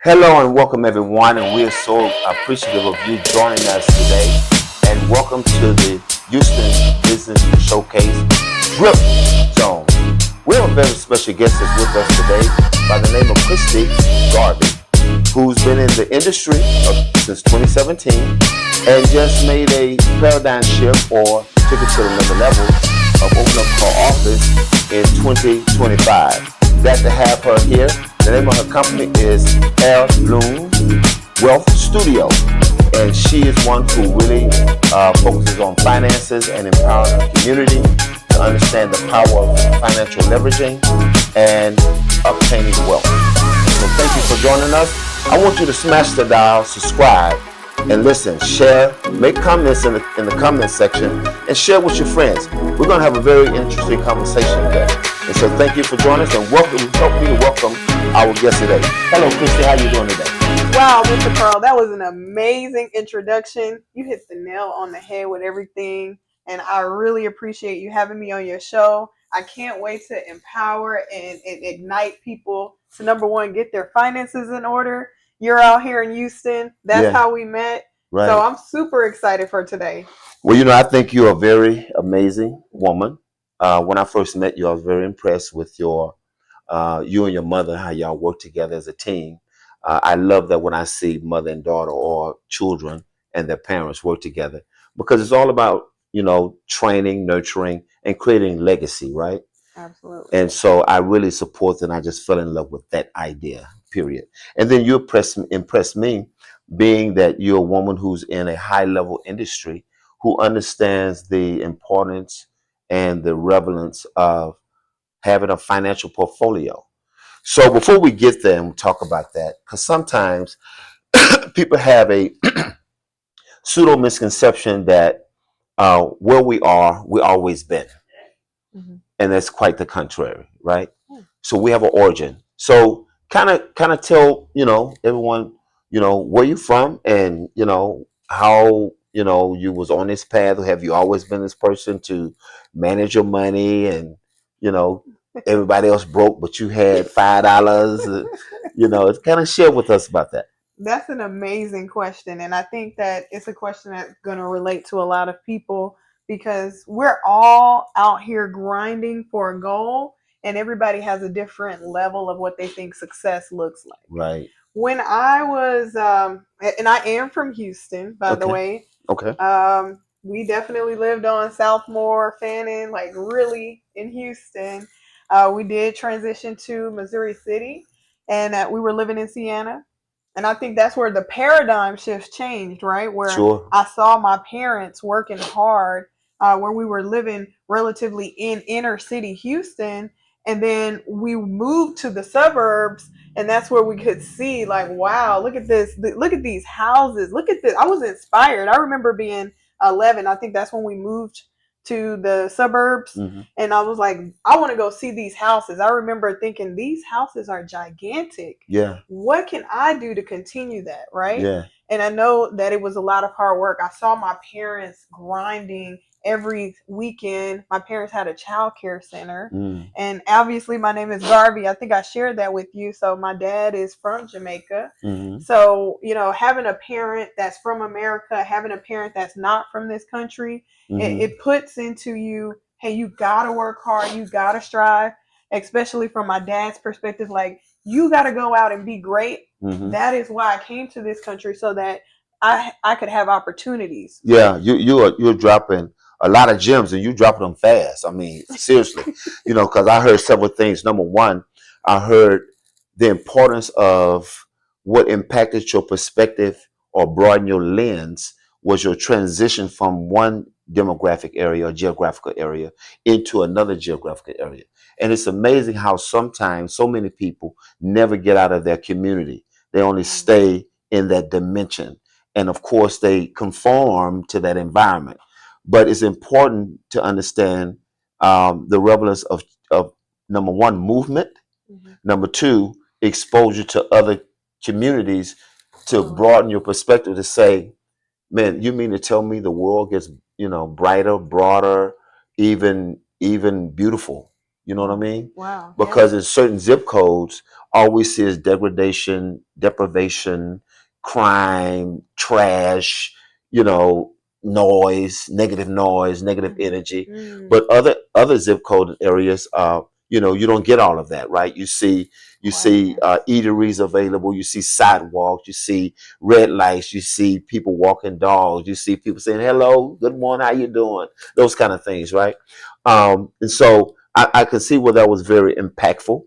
Hello and welcome everyone, and we're so appreciative of you joining us today. And welcome to the Houston Business Showcase Drip Zone. We have a very special guest that's with us today by the name of Kristia Garvey, who's been in the industry since 2017 and just made a paradigm shift or took it to another level of opening up her office in 2025. Glad to have her here. The name of her company is Heirloom Wealth Studio, and she is one who really focuses on finances and empowering her community to understand the power of financial leveraging and obtaining wealth. So thank you for joining us. I want you to smash the dial, subscribe, and listen, share, make comments in the comment section, and share with your friends. We're going to have a very interesting conversation today. And so thank you for joining us, and welcome. We hope you welcome our guest today. Hello, Kristia. How you doing today? Wow, Mr. Pearl, that was an amazing introduction. You hit the nail on the head with everything, and I really appreciate you having me on your show. I can't wait to empower and ignite people to, number one, get their finances in order. You're out here in Houston. That's Yeah, how we met. So right. I'm super excited for today. Well, I think you're a very amazing woman. When I first met you, I was very impressed with you and your mother, how y'all work together as a team. I love that when I see mother and daughter or children and their parents work together because it's all about, training, nurturing, and creating legacy, right? Absolutely. And so I really support and I just fell in love with that idea, period. And then you impressed me being that you're a woman who's in a high level industry who understands the importance and the relevance of having a financial portfolio. So before we get there and we talk about that, because sometimes people have a pseudo misconception that where we are, we always been, Mm-hmm. and that's quite the contrary, right? Hmm. So we have an origin. So kind of tell everyone where you from and how you was on this path. Or have you always been this person to manage your money and you know everybody else broke, but you had $5? It's kind of share with us about that. That's an amazing question. And I think that it's a question that's going to relate to a lot of people because we're all out here grinding for a goal, and everybody has a different level of what they think success looks like. Right. When I was, and I am from Houston, by the Okay. way, Okay. we definitely lived on Southmore, Fannin, like really in Houston. We did transition to Missouri City, and we were living in Siena. And I think that's where the paradigm shift changed, right? Where Sure. I saw my parents working hard, where we were living relatively in inner city Houston. And then we moved to the suburbs, and that's where we could see, like, wow, look at this, look at these houses, look at this. I was inspired. I remember being 11. I think that's when we moved to the suburbs, Hmm. and I was like, I want to go see these houses. I remember thinking these houses are gigantic. Yeah. What can I do to continue that, right? Yeah. And I know that it was a lot of hard work. I saw my parents grinding every weekend. My parents had a child care center. Mm. And obviously, my name is Garvey. I think I shared that with you. So, my dad is from Jamaica. Hmm. So, having a parent that's from America, having a parent that's not from this country, Hmm. it puts into you, hey, you got to work hard, you got to strive, especially from my dad's perspective. Like, you got to go out and be great. Hmm. That is why I came to this country so that I could have opportunities. Yeah, you're dropping a lot of gems and you dropping them fast. I mean, seriously, because I heard several things. Number one, I heard the importance of what impacted your perspective or broadened your lens was your transition from one demographic area or geographical area into another geographical area. And it's amazing how sometimes so many people never get out of their community. They only stay in that dimension, and of course they conform to that environment. But it's important to understand the relevance of number one, movement, Mm-hmm. number two, exposure to other communities to Correct. broaden your perspective to say, man, you mean to tell me the world gets brighter, broader, even beautiful? You know what I mean? Wow. Because in certain zip codes, all we see is degradation, deprivation, crime, trash, you know, noise, negative energy. But other zip code areas, you know, you don't get all of that, right? You see eateries available, you see sidewalks, you see red lights, you see people walking dogs, you see people saying hello, good morning, how you doing? Those kind of things, right? And so I could see where that was very impactful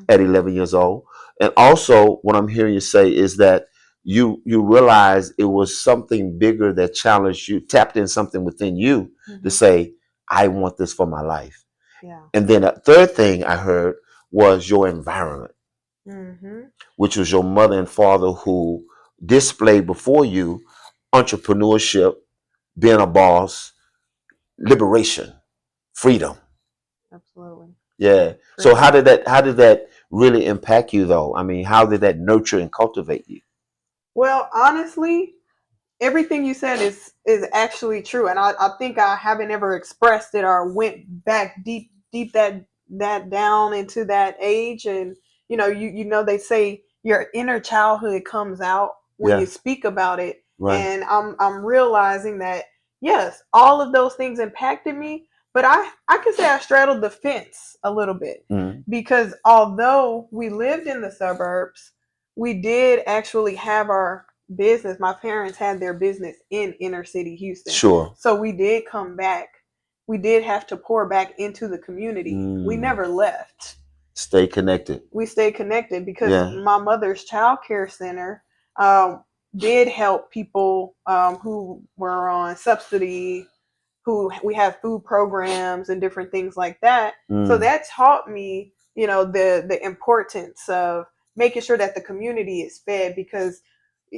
at 11 years old. And also, what I'm hearing you say is that you realize it was something bigger that challenged you, tapped in something within you to say, I want this for my life. Yeah. And then a third thing I heard was your environment, which was your mother and father who displayed before you entrepreneurship, being a boss, liberation, freedom. Absolutely. Yeah. So how did that really impact you though? I mean, how did that nurture and cultivate you? Well, honestly, everything you said is actually true, and I think I haven't ever expressed it or went back deep that down into that age. And you know they say your inner childhood comes out when Yeah. you speak about it. Right. And I'm realizing that yes, all of those things impacted me, but I can say I straddled the fence a little bit, Mm. because although we lived in the suburbs, we did actually have our business. My parents had their business in inner city Houston. Sure. So we did come back. We did have to pour back into the community. We never left. Stay connected. We stayed connected because my mother's child care center did help people who were on subsidy, who we have food programs and different things like that. So that taught me, the importance of making sure that the community is fed, because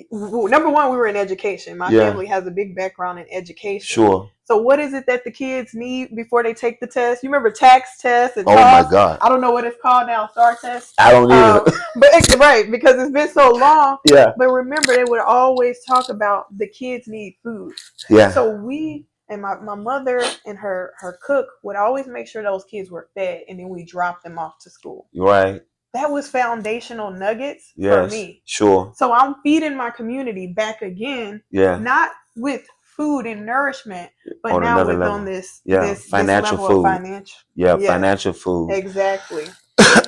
number one, we were in education. My family has a big background in education. Sure. So what is it that the kids need before they take the test? You remember tax tests and Oh TOS? my God. I don't know what it's called now, STAR test. I don't either. But right, because it's been so long. Yeah. But remember, they would always talk about the kids need food. Yeah. So we and my mother and her cook would always make sure those kids were fed, and then we dropped them off to school. Right. That was foundational nuggets for Yes. me. Sure. So I'm feeding my community back again, Yeah. not with food and nourishment, but On now another with level. on this Financial level food. of financial. Yeah, financial food. Exactly.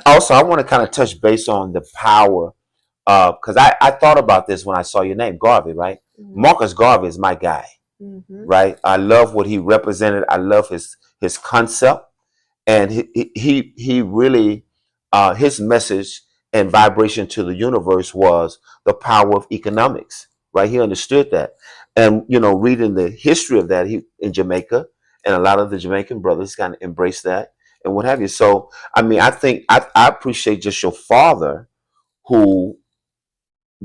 Also, I want to kind of touch base on the power, because I thought about this when I saw your name, Garvey, right? Marcus Garvey is my guy, right? I love what he represented. I love his concept, and he really his message and vibration to the universe was the power of economics, right? He understood that, and reading the history of that, he in Jamaica, and a lot of the Jamaican brothers kind of embraced that and what have you. So I mean, I think I appreciate just your father who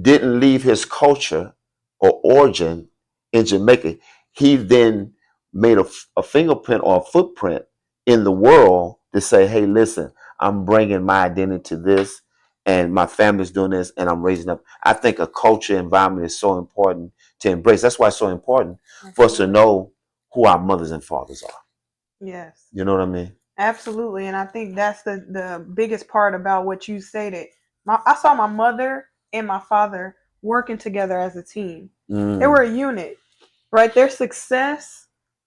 didn't leave his culture or origin in Jamaica. He then made a fingerprint or a footprint in the world to say, hey, listen, I'm bringing my identity to this, and my family's doing this, and I'm raising up. I think a culture environment is so important to embrace. That's why it's so important for us to know who our mothers and fathers are. Yes. You know what I mean? Absolutely. And I think that's the biggest part about what you stated. I saw my mother and my father working together as a team. They were a unit, right? Their success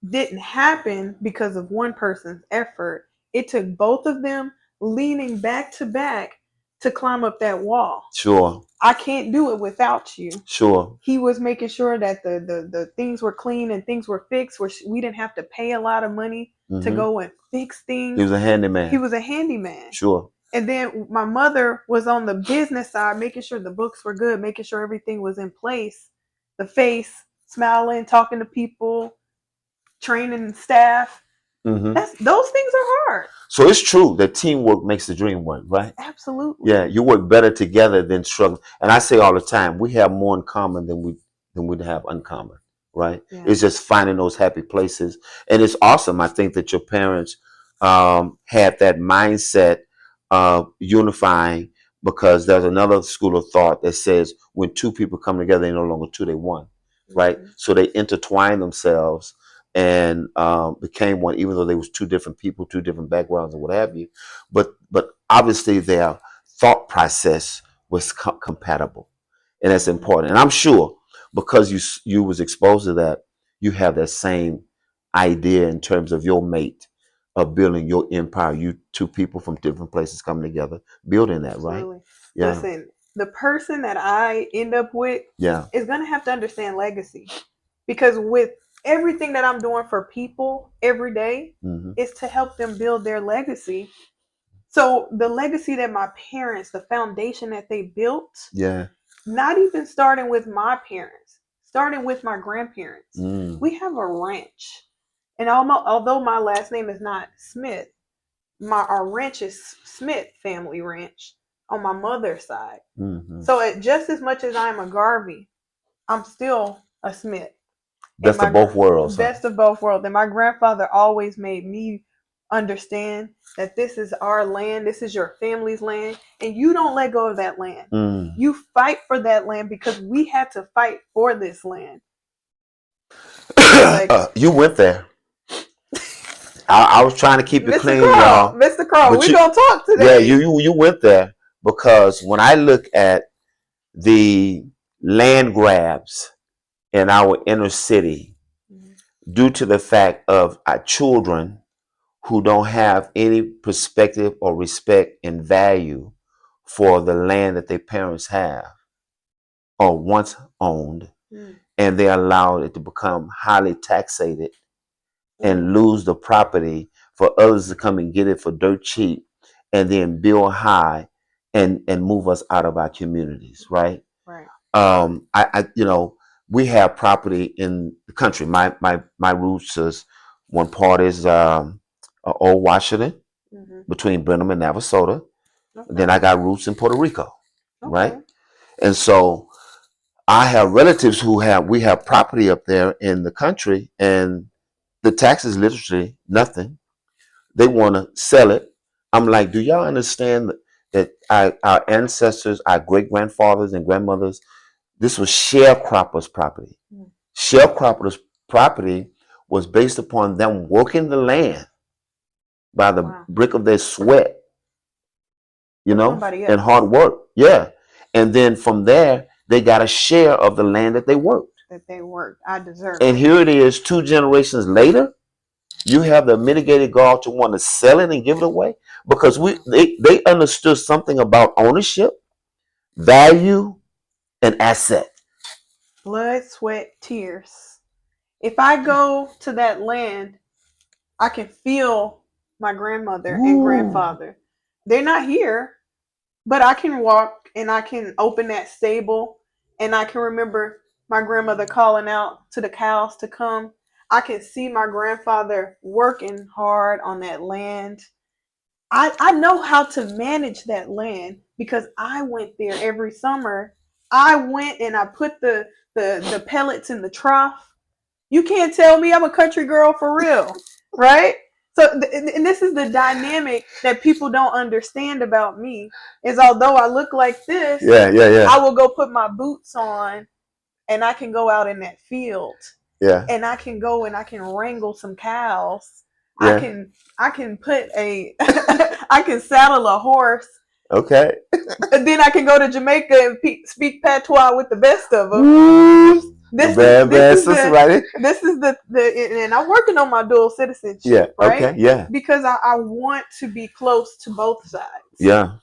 didn't happen because of one person's effort. It took both of them leaning back to climb up that wall. Sure. I can't do it without you. Sure. He was making sure that the things were clean and things were fixed, where we didn't have to pay a lot of money to go and fix things. He was a handyman. He was a handyman. Sure. And then my mother was on the business side, making sure the books were good, making sure everything was in place. The face, smiling, talking to people, training staff. Those things are hard. So it's true that teamwork makes the dream work, right? Absolutely. Yeah, you work better together than struggle. And I say all the time, we have more in common than we have uncommon, right? Yeah. It's just finding those happy places, and it's awesome. I think that your parents had that mindset of unifying, because there's another school of thought that says when two people come together, they're no longer two, they one, right? So they intertwine themselves and became one, even though they was two different people, two different backgrounds, and what have you. But obviously their thought process was compatible, and that's important. And I'm sure because you was exposed to that, you have that same idea in terms of your mate of building your empire. You two people from different places coming together, building that, right? Absolutely. Yeah, Listen, the person that I end up with yeah. is going to have to understand legacy because with everything that I'm doing for people every day Hmm. is to help them build their legacy. So the legacy that my parents, the foundation that they built, Yeah. not even starting with my parents, starting with my grandparents. Mm. We have a ranch. And although my last name is not Smith, our ranch is Smith family ranch on my mother's side. Hmm. So just as much as I'm a Garvey, I'm still a Smith. And Best of both worlds, huh? best of both worlds. And my grandfather always made me understand that this is our land, this is your family's land, and you don't let go of that land. Mm. You fight for that land because we had to fight for this land. Like You went there. I was trying to keep it Mr. clean, Crow, y'all. Mr. Crow, But we gonna talk yeah, today. you went there because when I look at the land grabs in our inner city, due to the fact of our children who don't have any perspective or respect and value for the land that their parents have or once owned, and they allowed it to become highly taxated and lose the property for others to come and get it for dirt cheap and then build high and move us out of our communities, right? Right. I we have property in the country. My roots is one part is old Washington between Brenham and Navasota. Okay. Then I got roots in Puerto Rico, right? Okay. And so I have relatives we have property up there in the country, and the taxes literally nothing. They want to sell it. I'm like, do y'all understand that our ancestors, our great grandfathers and grandmothers, this was sharecroppers' property. Sharecroppers' property was based upon them working the land by the Wow. brick of their sweat, Somebody and else hard work. Yeah. And then from there, they got a share of the land that they worked. that they worked. I deserve And it. here it is, 2 generations later, you have the mitigated gall to want to sell it and give it away because they understood something about ownership, value, and asset. Blood, sweat, tears. If I go to that land, I can feel my grandmother and Ooh. grandfather. They're not here, but I can walk and I can open that stable and I can remember my grandmother calling out to the cows to come. I can see my grandfather working hard on that land. I know how to manage that land because I went there every summer. I went and I put the pellets in the trough. You can't tell me I'm a country girl for real, right? So, and this is the dynamic that people don't understand about me is although I look like this, Yeah. I will go put my boots on and I can go out in that field Yeah. and I can go and I can wrangle some cows. Yeah. I can put a I can saddle a horse. Okay. And then I can go to Jamaica and speak patois with the best of them. Ooh. This Bad sister, right? this is the and I'm working on my dual citizenship, Yeah. right? Okay. Yeah. Because I want to be close to both sides. Yeah.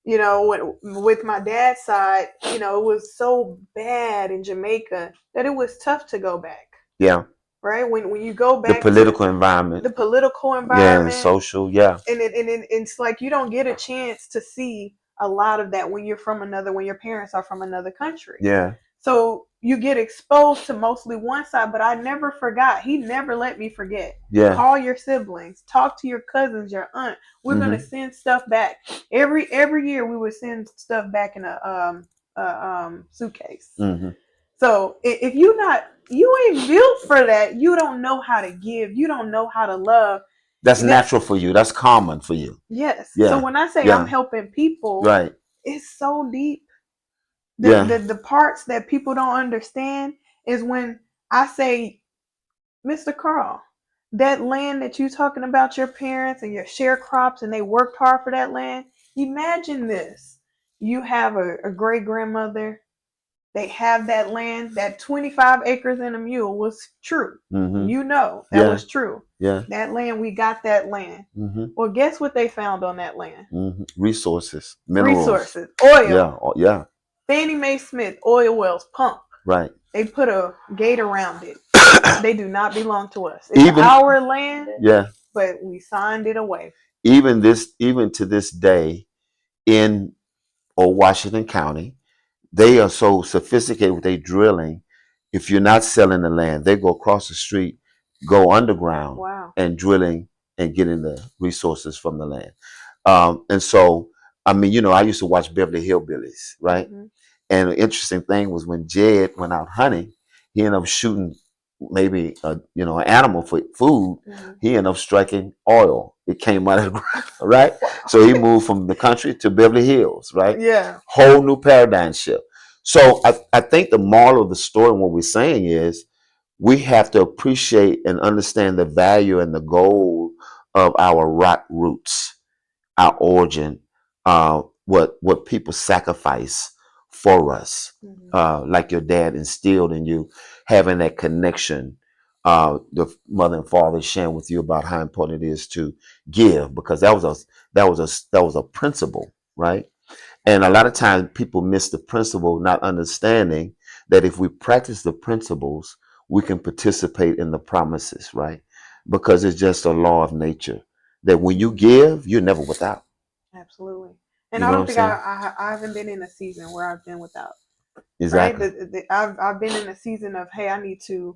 You know, with my dad's side, you know, it was so bad in Jamaica that it was tough to go back. Yeah. Right? When you go The back political to environment. the political Yeah, and environment, social. Yeah. and it's like you don't get a chance to see a lot of that when your parents are from another country. Yeah. So you get exposed to mostly one side, but I never forgot. He never let me forget. Yeah. Call your siblings, talk to your cousins, your aunt. We're gonna send stuff back. Every year we would send stuff back in a suitcase. So if you ain't built for that, you don't know how to give, you don't know how to love. That's natural for you. That's common for you. Yes. Yeah. So when I say I'm helping people, right, it's so deep. Yeah. The parts that people don't understand is when I say Mr. Carl, that land that you talking about your parents and your sharecrops and they worked hard for that land. Imagine this. You have a great grandmother. They have that land. That 25 acres and a mule was true. Mm-hmm. You know that Yeah. was true. Yeah. That land, we got that land. Mm-hmm. Well, guess what they found on that land? Mm-hmm. Resources, minerals. Resources, oil. Yeah. Yeah. Fannie Mae Smith oil wells pump. Right. They put a gate around it. They do not belong to us. It's Even our land. Yeah. But we signed it away. Even to this day in Washington County, they are so sophisticated with their drilling. If you're not selling the land, they go across the street, go underground, Wow. and drilling and getting the resources from the land. And so, I mean, I used to watch Beverly Hillbillies, right? Mm-hmm. And the interesting thing was when Jed went out hunting, he ended up shooting maybe an animal for food. Mm-hmm. He ended up striking oil. It came out of the ground, right? Wow. So he moved from the country to Beverly Hills, right? Yeah. Whole new paradigm shift. So I think the moral of the story and what we're saying is we have to appreciate and understand the value and the goal of our rock roots, our origin, what people sacrifice for us, like your dad instilled in you, having that connection. The mother and father sharing with you about how important it is to give, because that was a principle, right? And a lot of times people miss the principle, not understanding that if we practice the principles, we can participate in the promises, right? Because it's just a law of nature that when you give, you're never without. Absolutely. And You I know don't what think I'm saying? I haven't been in a season where I've been without. Exactly. Right? I've been in a season of, hey, I need to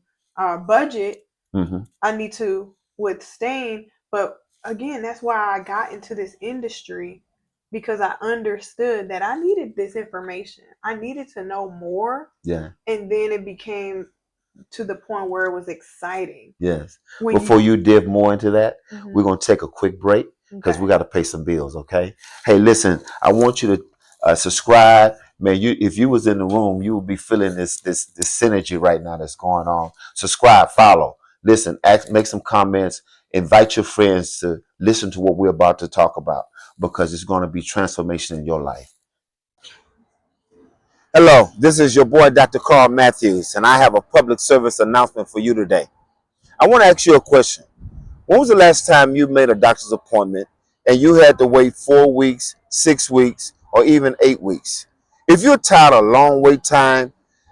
budget. Mm-hmm. I need to withstand. But again, that's why I got into this industry, because I understood that I needed this information. I needed to know more. Yeah. And then it became to the point where it was exciting. Yes. When Before you dive more into that, Mhm. we're going to take a quick break because Okay. we got to pay some bills, okay? Hey, listen, I want you to subscribe. Man, if you was in the room, you would be feeling this synergy right now that's going on. Subscribe, follow, listen, make some comments, invite your friends to listen to what we're about to talk about, because it's going to be transformation in your life. Hello, this is your boy, Dr. Carl Matthews, and I have a public service announcement for you today. I want to ask you a question. When was the last time you made a doctor's appointment and you had to wait 4 weeks, 6 weeks, or even 8 weeks? If you're tired of long wait time,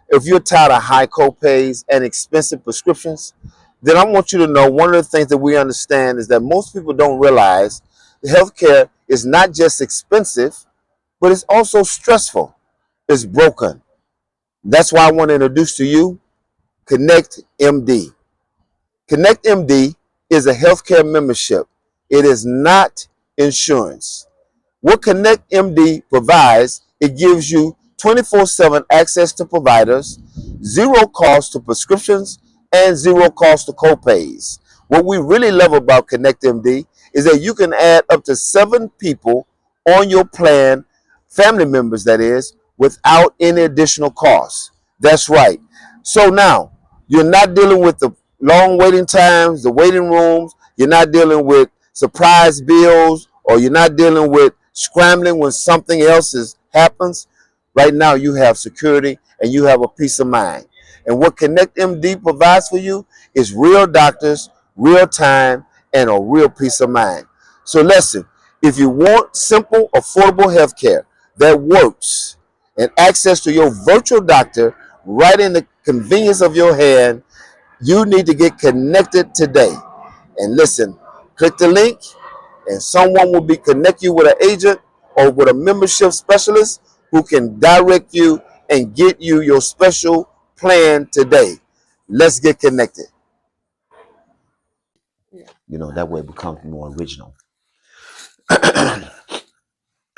if you're tired of high copays and expensive prescriptions, then I want you to know one of the things that we understand is that most people don't realize that healthcare is not just expensive, but it's also stressful. It's broken. That's why I want to introduce to you Connect MD. Connect MD is a healthcare membership. It is not insurance. What Connect MD provides, it gives you 24/7 access to providers, zero cost to prescriptions, and zero cost to copays. What we really love about Connect MD is that you can add up to 7 people on your plan, family members that is, without any additional costs. That's right. So now, you're not dealing with the long waiting times, the waiting rooms. You're not dealing with surprise bills, or you're not dealing with scrambling when something else happens. Right now, you have security and you have a peace of mind. And what Connect MD provides for you is real doctors, real time, and a real peace of mind. So listen, if you want simple, affordable health care that works and access to your virtual doctor right in the convenience of your hand, you need to get connected today. And listen, click the link and someone will be connect you with an agent or with a membership specialist who can direct you and get you your special plan today. Let's get connected. Yeah. That way it becomes more original.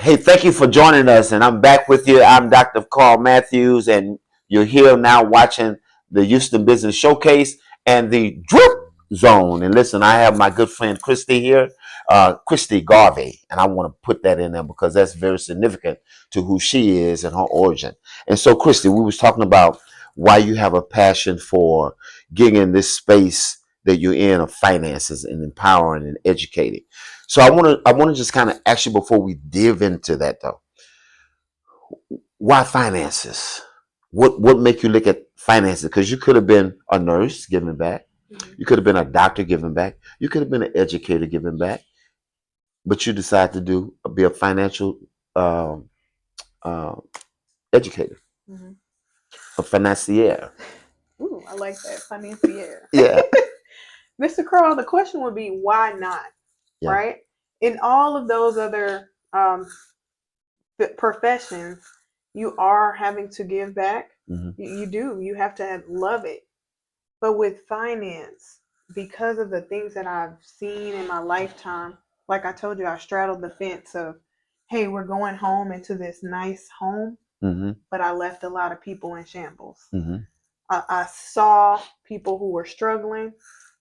Hey, thank you for joining us, and I'm back with you. I'm Dr. Carl Matthews, and you're here now watching the Houston Business Showcase and the Drip Zone. And listen, I have my good friend Kristie here, Kristie Garvey, and I want to put that in there because that's very significant to who she is and her origin. And so, Kristie, we was talking about why you have a passion for getting in this space that you're in of finances and empowering and educating. So I want to just kind of ask you before we dive into that though. Why finances? What make you look at finances? Because you could have been a nurse giving back. You could have been a doctor giving back. You could have been an educator giving back. But you decide to be a financial um, uh, educator, Mm-hmm. a financier. Ooh, I like that. Financier. Yeah, Mr. Carl, the question would be why not? yeah. Right? In all of those other professions, you are having to give back. Hmm. You do. You have to love it. But with finance, because of the things that I've seen in my lifetime, like I told you, I straddled the fence of, hey, we're going home into this nice home, Hmm. but I left a lot of people in shambles. Hmm. I saw people who were struggling,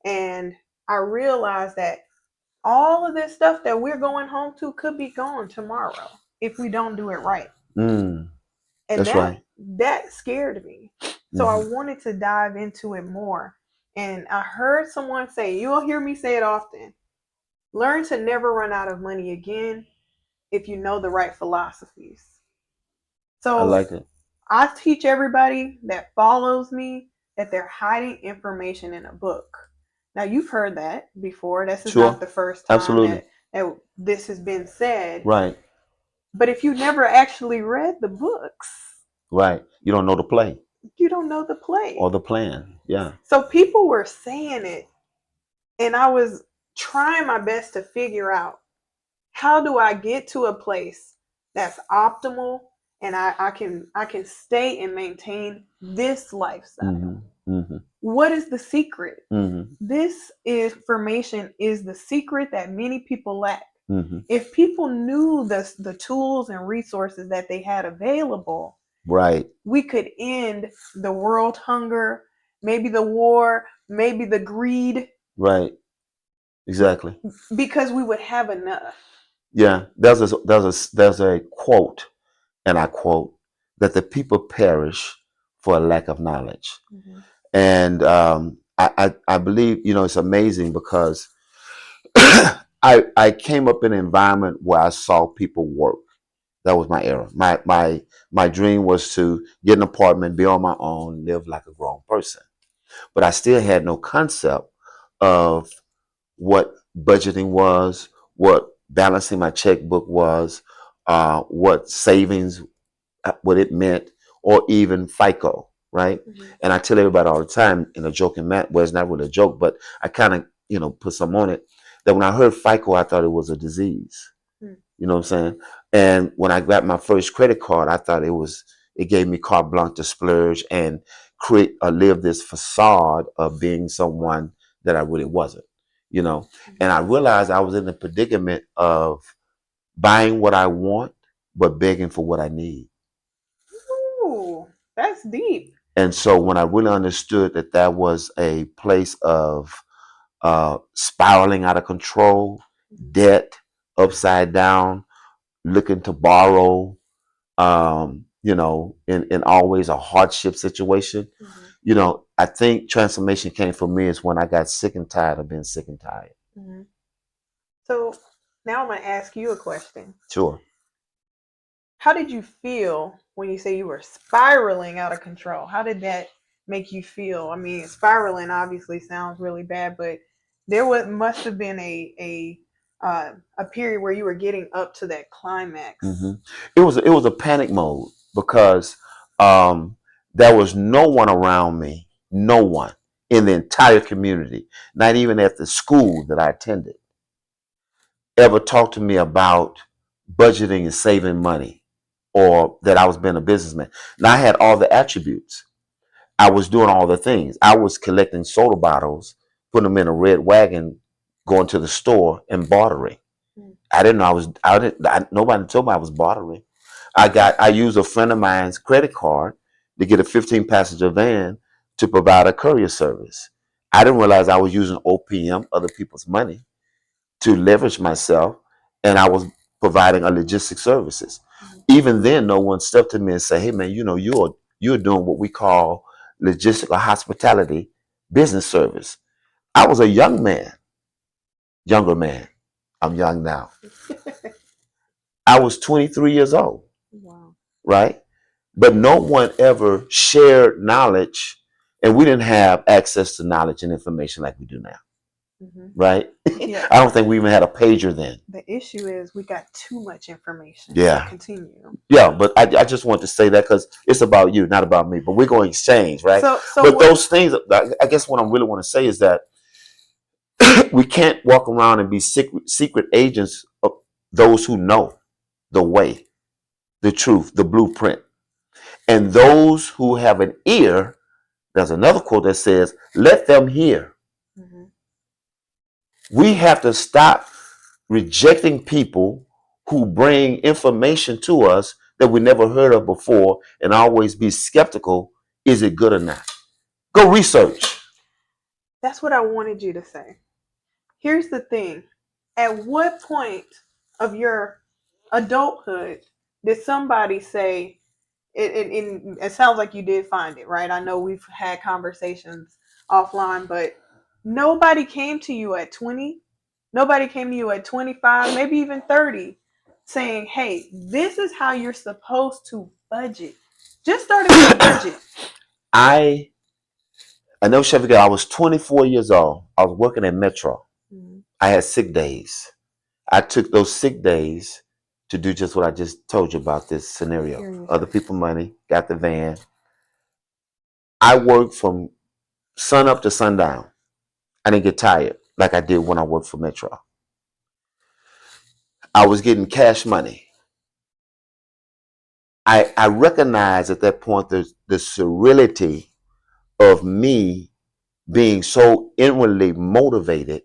and I realized that all of this stuff that we're going home to could be gone tomorrow if we don't do it right. Mm, And that's right. that scared me. So I Hmm. wanted to dive into it more. And I heard someone say, you'll hear me say it often, learn to never run out of money again if you know the right philosophies. I So like it. I teach everybody that follows me that they're hiding information in a book. Now you've heard that before. This is not Sure. the first time Absolutely. that this has been said. Right. But if you never actually read the books, Right. You don't know the play you don't know the play. or the plan. Yeah. So people were saying it, and I was trying my best to figure out how do I get to a place that's optimal and I can stay and maintain this lifestyle. Hmm. Hmm. What is the secret? Hmm. This information is the secret that many people lack. Hmm. If people knew the tools and resources that they had available, Right. we could end the world hunger, maybe the war, maybe the greed, Right. Exactly. because we would have enough. Yeah. There's a quote, and I quote, that the people perish for a lack of knowledge. Mm-hmm. And I believe, it's amazing because I came up in an environment where I saw people work. That was my era. My dream was to get an apartment, be on my own, live like a grown person. But I still had no concept of what budgeting was, what balancing my checkbook was, what savings, what it meant, or even FICO, right? Mm-hmm. And I tell everybody all the time in a joking manner, well, it's not really a joke, but I kind of, put some on it, that when I heard FICO, I thought it was a disease. Mm-hmm. You know what I'm saying? And when I got my first credit card, I thought it gave me carte blanche to splurge and create or live this facade of being someone that I really wasn't, you know. And I realized I was in the predicament of buying what I want, but begging for what I need. Ooh, that's deep. And so when I really understood that that was a place of spiraling out of control, debt, upside down, looking to borrow, in always a hardship situation. Mm-hmm. I think transformation came for me is when I got sick and tired of being sick and tired. Mm-hmm. So now I'm going to ask you a question. Sure. How did you feel when you say you were spiraling out of control? How did that make you feel? I mean, spiraling obviously sounds really bad, but must have been a period where you were getting up to that climax. Hmm. It was a panic mode because um, there was no one around me, no one in the entire community, not even at the school that I attended, ever talked to me about budgeting and saving money or that I was being a businessman. Now I had all the attributes. I was doing all the things. I was collecting soda bottles, putting them in a red wagon, going to the store and bartering. Mm. I didn't know nobody told me I was bartering. I used a friend of mine's credit card to get a 15 passenger van to provide a courier service. I didn't realize I was using OPM, other people's money, to leverage myself, and I was providing a logistic services. Mm-hmm. Even then, no one stepped to me and said, "Hey, man, you're doing what we call logistic or hospitality business service." I was a younger man. I'm young now. I was 23 years old, Wow. right? But no one ever shared knowledge, and we didn't have access to knowledge and information like we do now, right? Yeah. I don't think we even had a pager then. The issue is we got too much information. Yeah. So continue. Yeah, but I just want to say that because it's about you, not about me. But we're going to exchange, right? So but those things, I guess what I really want to say is that we can't walk around and be secret agents of those who know the way, the truth, the blueprint. And those who have an ear, there's another quote that says, let them hear. We have to stop rejecting people who bring information to us that we never heard of before and always be skeptical. Is it good or not? Go research. That's what I wanted you to say. Here's the thing. At what point of your adulthood did somebody say, it sounds like you did find it, right? I know we've had conversations offline, but nobody came to you at 20. Nobody came to you at 25, maybe even 30, saying, hey, this is how you're supposed to budget. Just starting with a budget. I never shall forget, I was 24 years old. I was working at Metro. I had sick days. I took those sick days to do just what I just told you about this scenario. Other people money, got the van. I worked from sun up to sundown. I didn't get tired like I did when I worked for Metro. I was getting cash money. I recognized at that point the surreality of me being so inwardly motivated,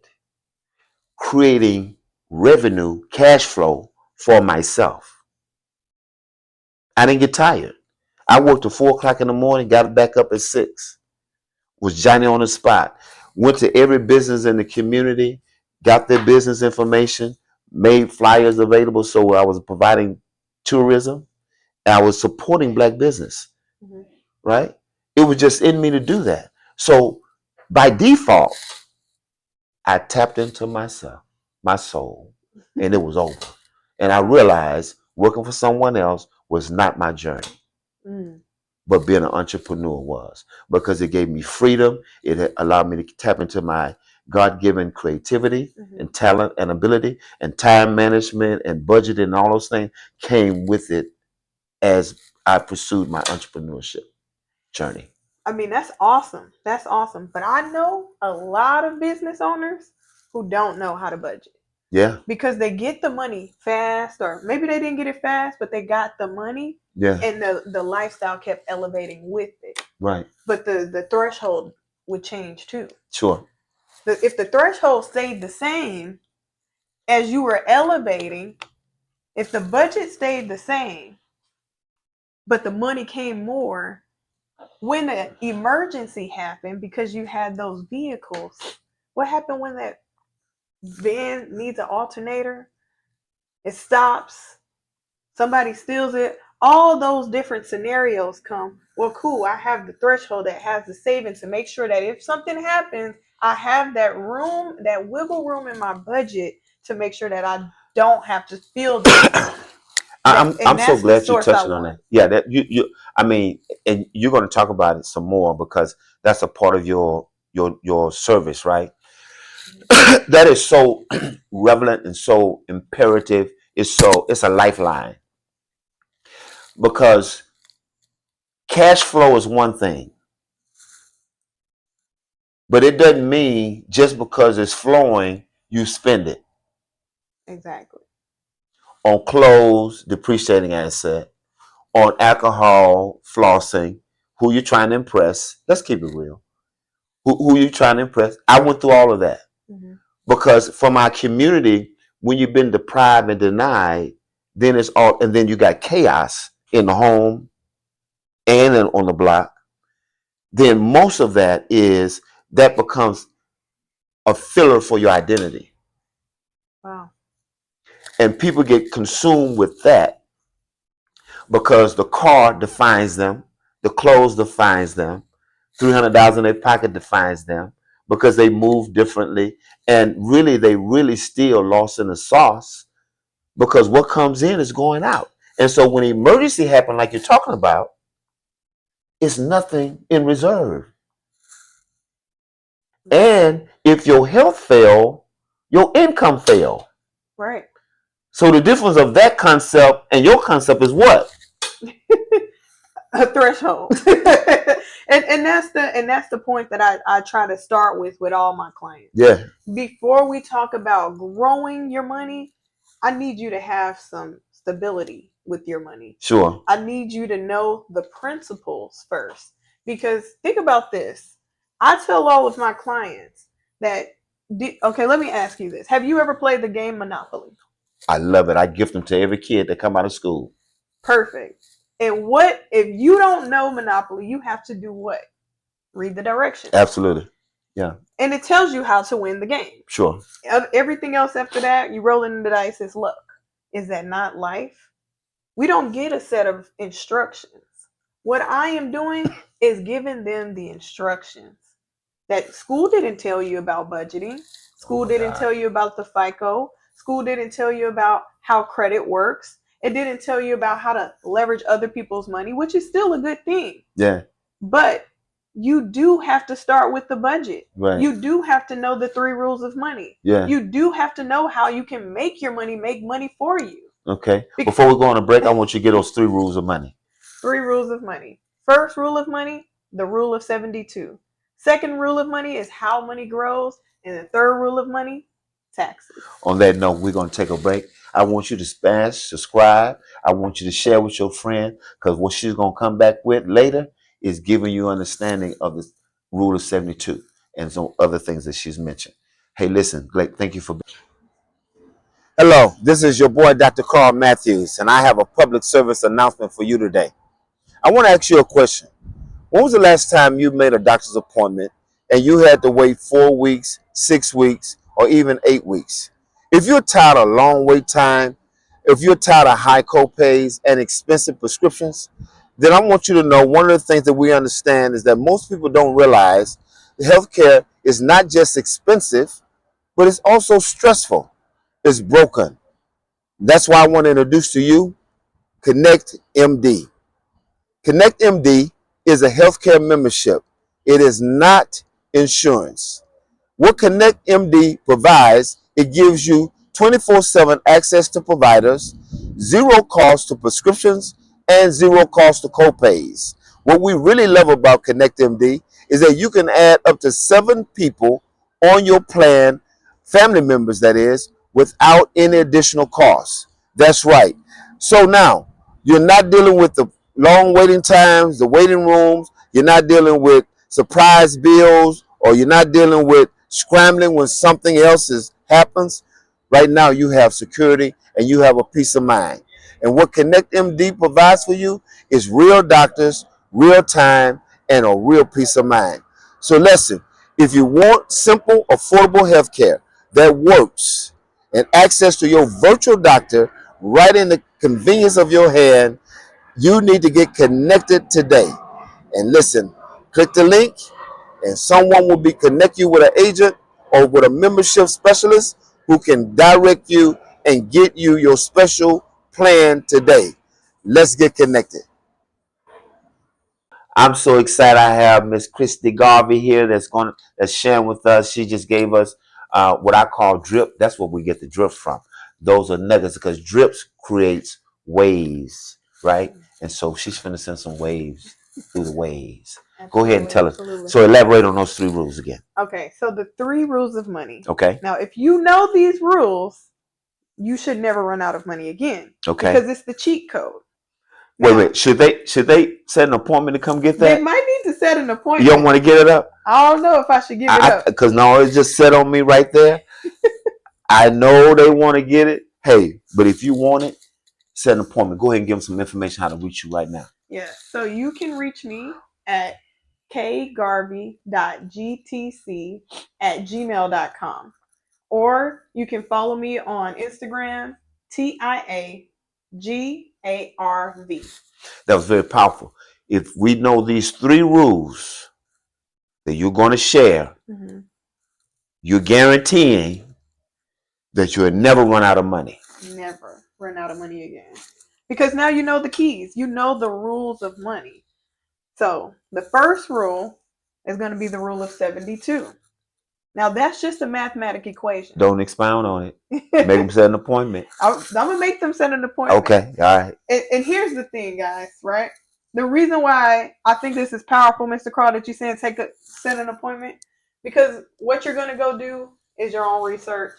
creating revenue, cash flow for myself. I didn't get tired. I worked till 4 o'clock in the morning, got back up at 6. Was Johnny on the spot. Went to every business in the community, got their business information, made flyers available. So I was providing tourism and I was supporting black business, right? It was just in me to do that. So by default, I tapped into myself, my soul, and it was over. And I realized working for someone else was not my journey. But being an entrepreneur was, because it gave me freedom. It allowed me to tap into my God-given creativity and talent and ability, and time management and budgeting and all those things came with it as I pursued my entrepreneurship journey. I mean, that's awesome. That's awesome. But I know a lot of business owners who don't know how to budget. Yeah. Because they get the money fast, or maybe they didn't get it fast, but they got the money. Yeah. And the lifestyle kept elevating with it. Right. But the threshold would change too. Sure. If the threshold stayed the same as you were elevating, if the budget stayed the same, but the money came more, when an emergency happened because you had those vehicles, what happened when that van needs an alternator? It stops. Somebody steals it. All those different scenarios come. Well, cool. I have the threshold that has the savings to make sure that if something happens, I have that room, that wiggle room in my budget to make sure that I don't have to feel that. I'm so glad you touched on that. Yeah, that you I mean, and you're going to talk about it some more because that's a part of your service, right? That is so relevant and so imperative. It's a lifeline, because cash flow is one thing, but it doesn't mean just because it's flowing you spend it. Exactly. On clothes, depreciating asset. On alcohol, flossing. Who you're trying to impress? Let's keep it real. Who you trying to impress? I went through all of that. Because from our community, when you've been deprived and denied, then it's all, and then you got chaos in the home and on the block. Then most of that becomes a filler for your identity. Wow. And people get consumed with that because the car defines them, the clothes defines them, $300 in their pocket defines them. because they move differently, and really they really still lost in the sauce because what comes in is going out. And so when emergency happen like you're talking about, it's nothing in reserve. And if your health fail, your income fail. Right. So the difference of that concept and your concept is what? A threshold. and that's the point that I try to start with all my clients. Yeah. Before we talk about growing your money, I need you to have some stability with your money. Sure. I need you to know the principles first. Because think about this. I tell all of my clients that, okay, let me ask you this. Have you ever played the game Monopoly? I love it. I gift them to every kid that come out of school. Perfect. And what if you don't know Monopoly? You have to do what? Read the directions. Absolutely. Yeah. And it tells you how to win the game. Sure. Everything else after that, you roll in the dice is luck. Is that not life? We don't get a set of instructions. What I am doing is giving them the instructions that school didn't tell you about budgeting. School didn't tell you about the FICO. School didn't tell you about how credit works. It didn't tell you about how to leverage other people's money, which is still a good thing. Yeah. But you do have to start with the budget. Right. You do have to know the 3 rules of money. Yeah. You do have to know how you can make your money make money for you. Okay. Before we go on a break, I want you to get those 3 rules of money. 3 rules of money. First rule of money, the rule of 72. Second rule of money is how money grows. And the third rule of money, taxes. On that note, we're going to take a break. I want you to smash, subscribe. I want you to share with your friend, because what she's going to come back with later is giving you understanding of the rule of 72 and some other things that she's mentioned. Hey, listen, Blake, thank you for being. Hello, this is your boy, Dr. Carl Matthews, and I have a public service announcement for you today. I want to ask you a question. When was the last time you made a doctor's appointment and you had to wait 4 weeks, 6 weeks, or even 8 weeks? If you're tired of long wait time, if you're tired of high copays and expensive prescriptions, then I want you to know one of the things that we understand is that most people don't realize healthcare is not just expensive, but it's also stressful. It's broken. That's why I want to introduce to you Connect MD. Connect MD is a healthcare membership. It is not insurance. What Connect MD provides, it gives you 24/7 access to providers, zero cost to prescriptions, and zero cost to copays. What we really love about Connect MD is that you can add up to 7 people on your plan, family members that is, without any additional costs. That's right. So now, you're not dealing with the long waiting times, the waiting rooms. You're not dealing with surprise bills, or you're not dealing with scrambling when something else happens. Right now, you have security and you have a peace of mind. And what Connect MD provides for you is real doctors, real time, and a real peace of mind. So listen, if you want simple, affordable health care that works and access to your virtual doctor right in the convenience of your hand, you need to get connected today. And listen, click the link and someone will be connect you with an agent or with a membership specialist who can direct you and get you your special plan today. Let's get connected. I'm so excited. I have Miss Kristia Garvey here that's sharing with us. She just gave us what I call drip. That's what we get the drips from. Those are nuggets because drips creates waves, right? And so she's finna send some waves through the waves. Go ahead and tell us. So elaborate on those 3 rules again. Okay, so the 3 rules of money. Okay. Now, if you know these rules, you should never run out of money again. Okay. Because it's the cheat code. Wait. Should they set an appointment to come get that? They might need to set an appointment. You don't want to get it up? I don't know if I should give it up. Because no, it's just set on me right there. I know they want to get it. Hey, but if you want it, set an appointment. Go ahead and give them some information how to reach you right now. Yeah, so you can reach me at kgarvey.gtc@gmail.com. Or you can follow me on Instagram, TIAGARV. That was very powerful. If we know these 3 rules that you're going to share, you're guaranteeing that you'll never run out of money. Never run out of money again. Because now you know the keys. You know the rules of money. So the first rule is going to be the rule of 72. Now that's just a mathematic equation. Don't expound on it. Make them set an appointment. I'm going to make them set an appointment. Okay, all right. And here's the thing, guys, right? The reason why I think this is powerful, Mr. Carl, that you're saying set an appointment, because what you're going to go do is your own research.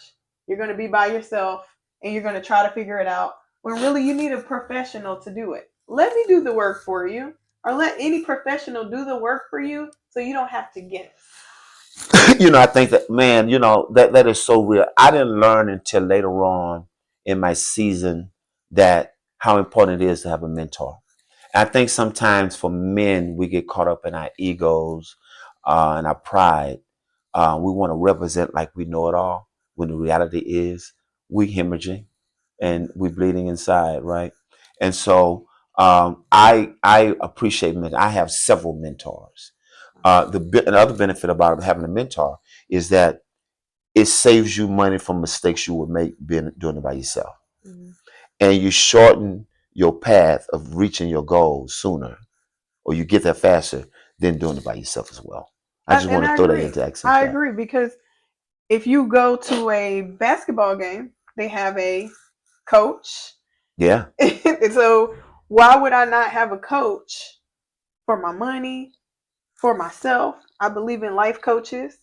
You're going to be by yourself and you're going to try to figure it out when really you need a professional to do it. Let me do the work for you, or let any professional do the work for you so you don't have to guess. I think that, man, that is so real. I didn't learn until later on in my season that how important it is to have a mentor. I think sometimes for men, we get caught up in our egos and our pride. We want to represent like we know it all, when the reality is we hemorrhaging and we bleeding inside, right? And so I appreciate men. I have several mentors. Another benefit about having a mentor is that it saves you money from mistakes you would make doing it by yourself. Mm-hmm. And you shorten your path of reaching your goals sooner, or you get there faster than doing it by yourself as well. I just want to throw that into action. I agree, because if you go to a basketball game, they have a coach. Yeah. So why would I not have a coach for my money, for myself? I believe in life coaches.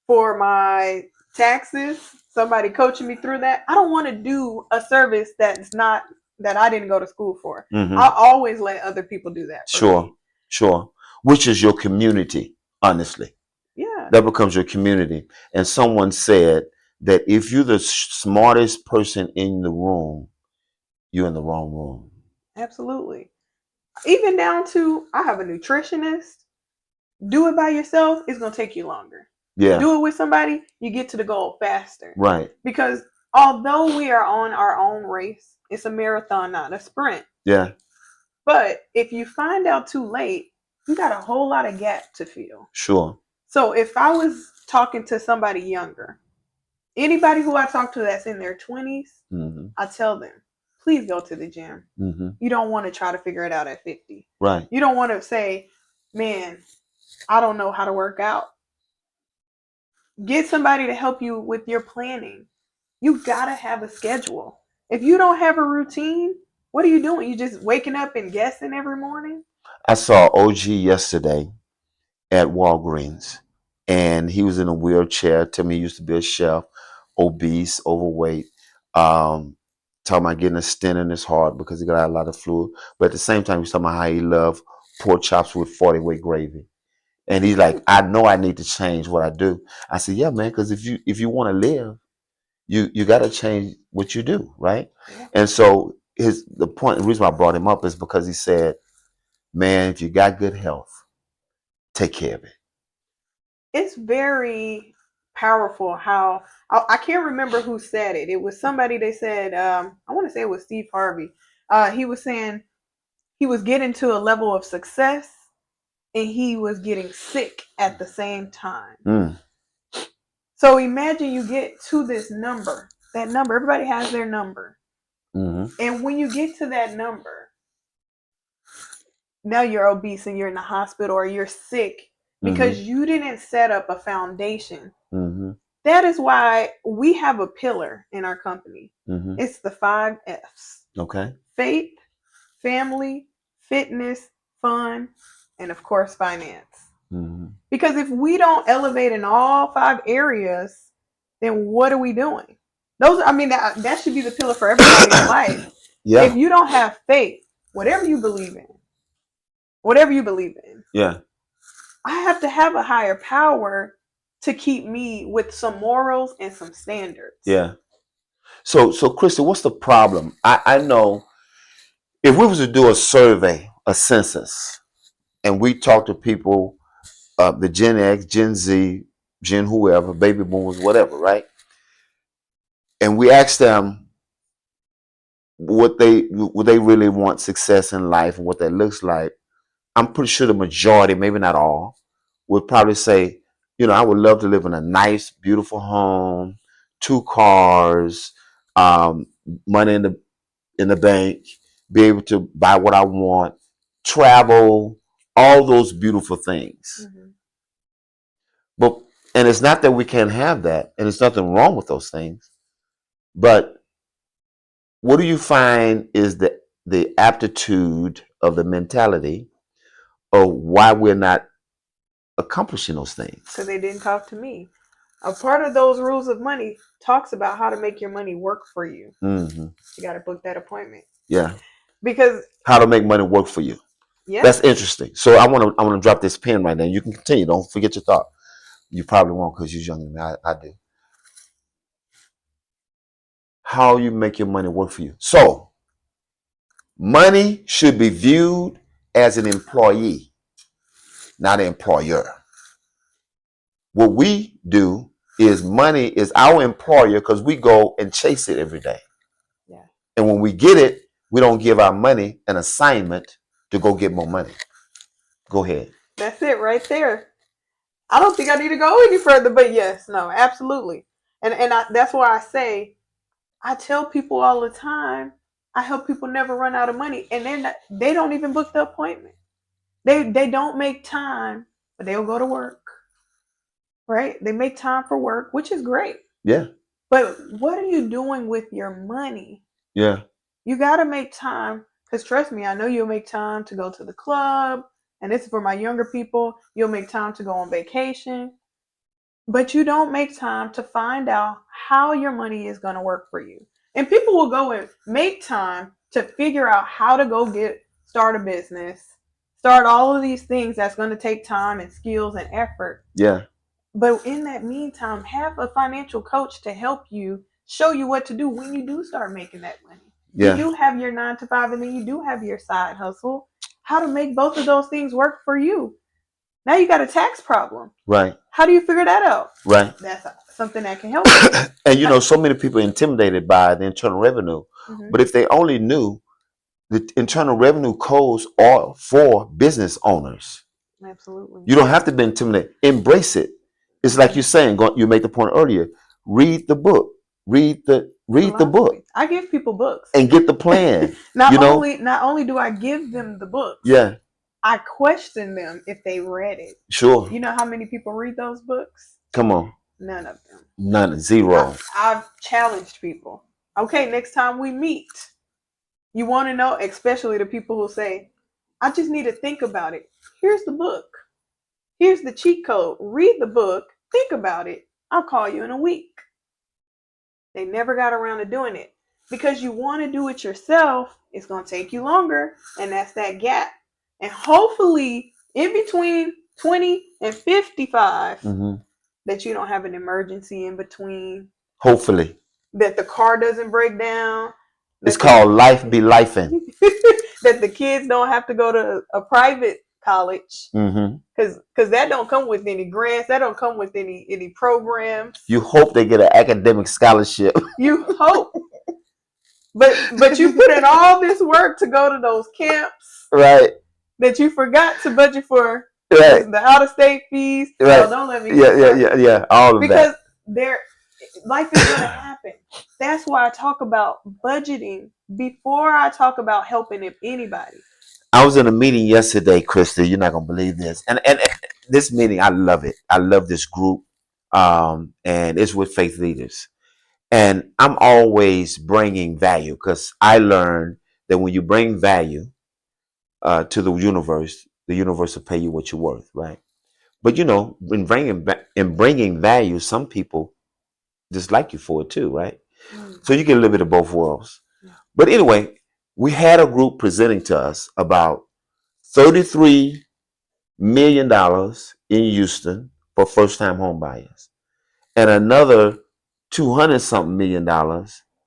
For my taxes, somebody coaching me through that. I don't want to do a service that I didn't go to school for. Mm-hmm. I always let other people do that. Sure. Which is your community, honestly. Yeah. That becomes your community. And someone said that if you're the smartest person in the room, you're in the wrong room. Absolutely. Even down to, I have a nutritionist. Do it by yourself, it's going to take you longer. Yeah. Do it with somebody, you get to the goal faster. Right. Because although we are on our own race, it's a marathon, not a sprint. Yeah. But if you find out too late, you got a whole lot of gap to fill. Sure. So if I was talking to somebody younger, anybody who I talk to that's in their 20s, mm-hmm. I tell them, please go to the gym. Mm-hmm. You don't want to try to figure it out at 50. Right. You don't want to say, man, I don't know how to work out. Get somebody to help you with your planning. You got to have a schedule. If you don't have a routine, what are you doing? You just waking up and guessing every morning? I saw OG yesterday at Walgreens, and he was in a wheelchair. Tell me he used to be a chef, obese, overweight, talking about getting a stent in his heart because he got a lot of fluid. But at the same time, he's talking about how he loved pork chops with 40-weight gravy. And he's like, I know I need to change what I do. I said, yeah, man, because if you want to live, you got to change what you do, right? Yeah. And so the reason why I brought him up is because he said, man, if you got good health, take care of it. It's very powerful how, I can't remember who said it. It was somebody, they said, I want to say it was Steve Harvey. He was saying he was getting to a level of success and he was getting sick at the same time. Mm. So imagine you get to this number, that number, everybody has their number. Mm-hmm. And when you get to that number, now you're obese and you're in the hospital or you're sick because mm-hmm. you didn't set up a foundation. Mm-hmm. That is why we have a pillar in our company. Mm-hmm. It's the 5 F's. Okay. Faith, family, fitness, fun, and of course, finance. Mm-hmm. Because if we don't elevate in all 5 areas, then what are we doing? That should be the pillar for everybody's life. Yeah. If you don't have faith, whatever you believe in, yeah, I have to have a higher power to keep me with some morals and some standards. Yeah. So Kristia, what's the problem? I know if we was to do a survey, a census, and we talk to people, the Gen X, Gen Z, Gen whoever, baby boomers, whatever, right? And we ask them would they really want success in life and what that looks like. I'm pretty sure the majority, maybe not all, would probably say, I would love to live in a nice, beautiful home, 2 cars, um, money in the bank, be able to buy what I want, travel, all those beautiful things. Mm-hmm. But and it's not that we can't have that, and there's nothing wrong with those things. But what do you find is the aptitude of the mentality of why we're not accomplishing those things? Because they didn't talk to me. A part of those rules of money talks about how to make your money work for you. Mm-hmm. You got to book that appointment. Yeah. Because How to make money work for you. yeah, That's interesting. So I want to drop this pen right now. You can continue. Don't forget your thought. You probably won't because you're younger than me. I do. How you make your money work for you. So money should be viewed as an employee, not an employer. What we do is money is our employer because we go and chase it every day. yeah. And when we get it, we don't give our money an assignment to go get more money. Go ahead. That's it right there. I don't think I need to go any further, but yes, no, absolutely. That's why I say, I tell people all the time, I help people never run out of money, and they don't even book the appointment. They don't make time, but they'll go to work, right? They make time for work, which is great. Yeah. But what are you doing with your money? Yeah. You got to make time, because trust me, I know you'll make time to go to the club, and this is for my younger people. You'll make time to go on vacation, but you don't make time to find out how your money is going to work for you. And people will go and make time to figure out how to start a business, start all of these things that's going to take time and skills and effort. Yeah. But in that meantime, have a financial coach to help you, show you what to do when you do start making that money. Yeah. You do have your 9 to 5, and then you do have your side hustle. How to make both of those things work for you. Now you got a tax problem. Right. How do you figure that out? Right. That's something that can help you. And so many people are intimidated by the internal revenue. Mm-hmm. But if they only knew the internal revenue codes are for business owners. Absolutely. You don't have to be intimidated. Embrace it. It's like you're saying, you made the point earlier. Read the book. Read the book. I give people books and get the plan. not only do I give them the books. Yeah. I question them if they read it. Sure. You know how many people read those books? Come on. None of them. None. Zero. I've challenged people. Okay, next time we meet, you want to know, especially the people who say, I just need to think about it. Here's the book. Here's the cheat code. Read the book. Think about it. I'll call you in a week. They never got around to doing it. Because you want to do it yourself, it's going to take you longer. And that's that gap. And hopefully, in between 20 and 55, that you don't have an emergency in between. Hopefully. That the car doesn't break down. It's called life be lifing. That the kids don't have to go to a private college. Because that don't come with any grants. That don't come with any programs. You hope they get an academic scholarship. You hope. But you put in all this work to go to those camps. Right. That you forgot to budget for. Right. The out-of-state fees. Right. Oh, don't let me. Yeah. All of because that. Life is going to happen. That's why I talk about budgeting before I talk about helping anybody. I was in a meeting yesterday, Kristia. You're not going to believe this. And this meeting, I love it. I love this group. And it's with faith leaders. And I'm always bringing value because I learned that when you bring value to the universe will pay you what you're worth, right? But when bringing value, some people dislike you for it too, right? So you get a little bit of both worlds. Yeah. But anyway, we had a group presenting to us about $33 million in Houston for first-time home buyers, and another $200-something million,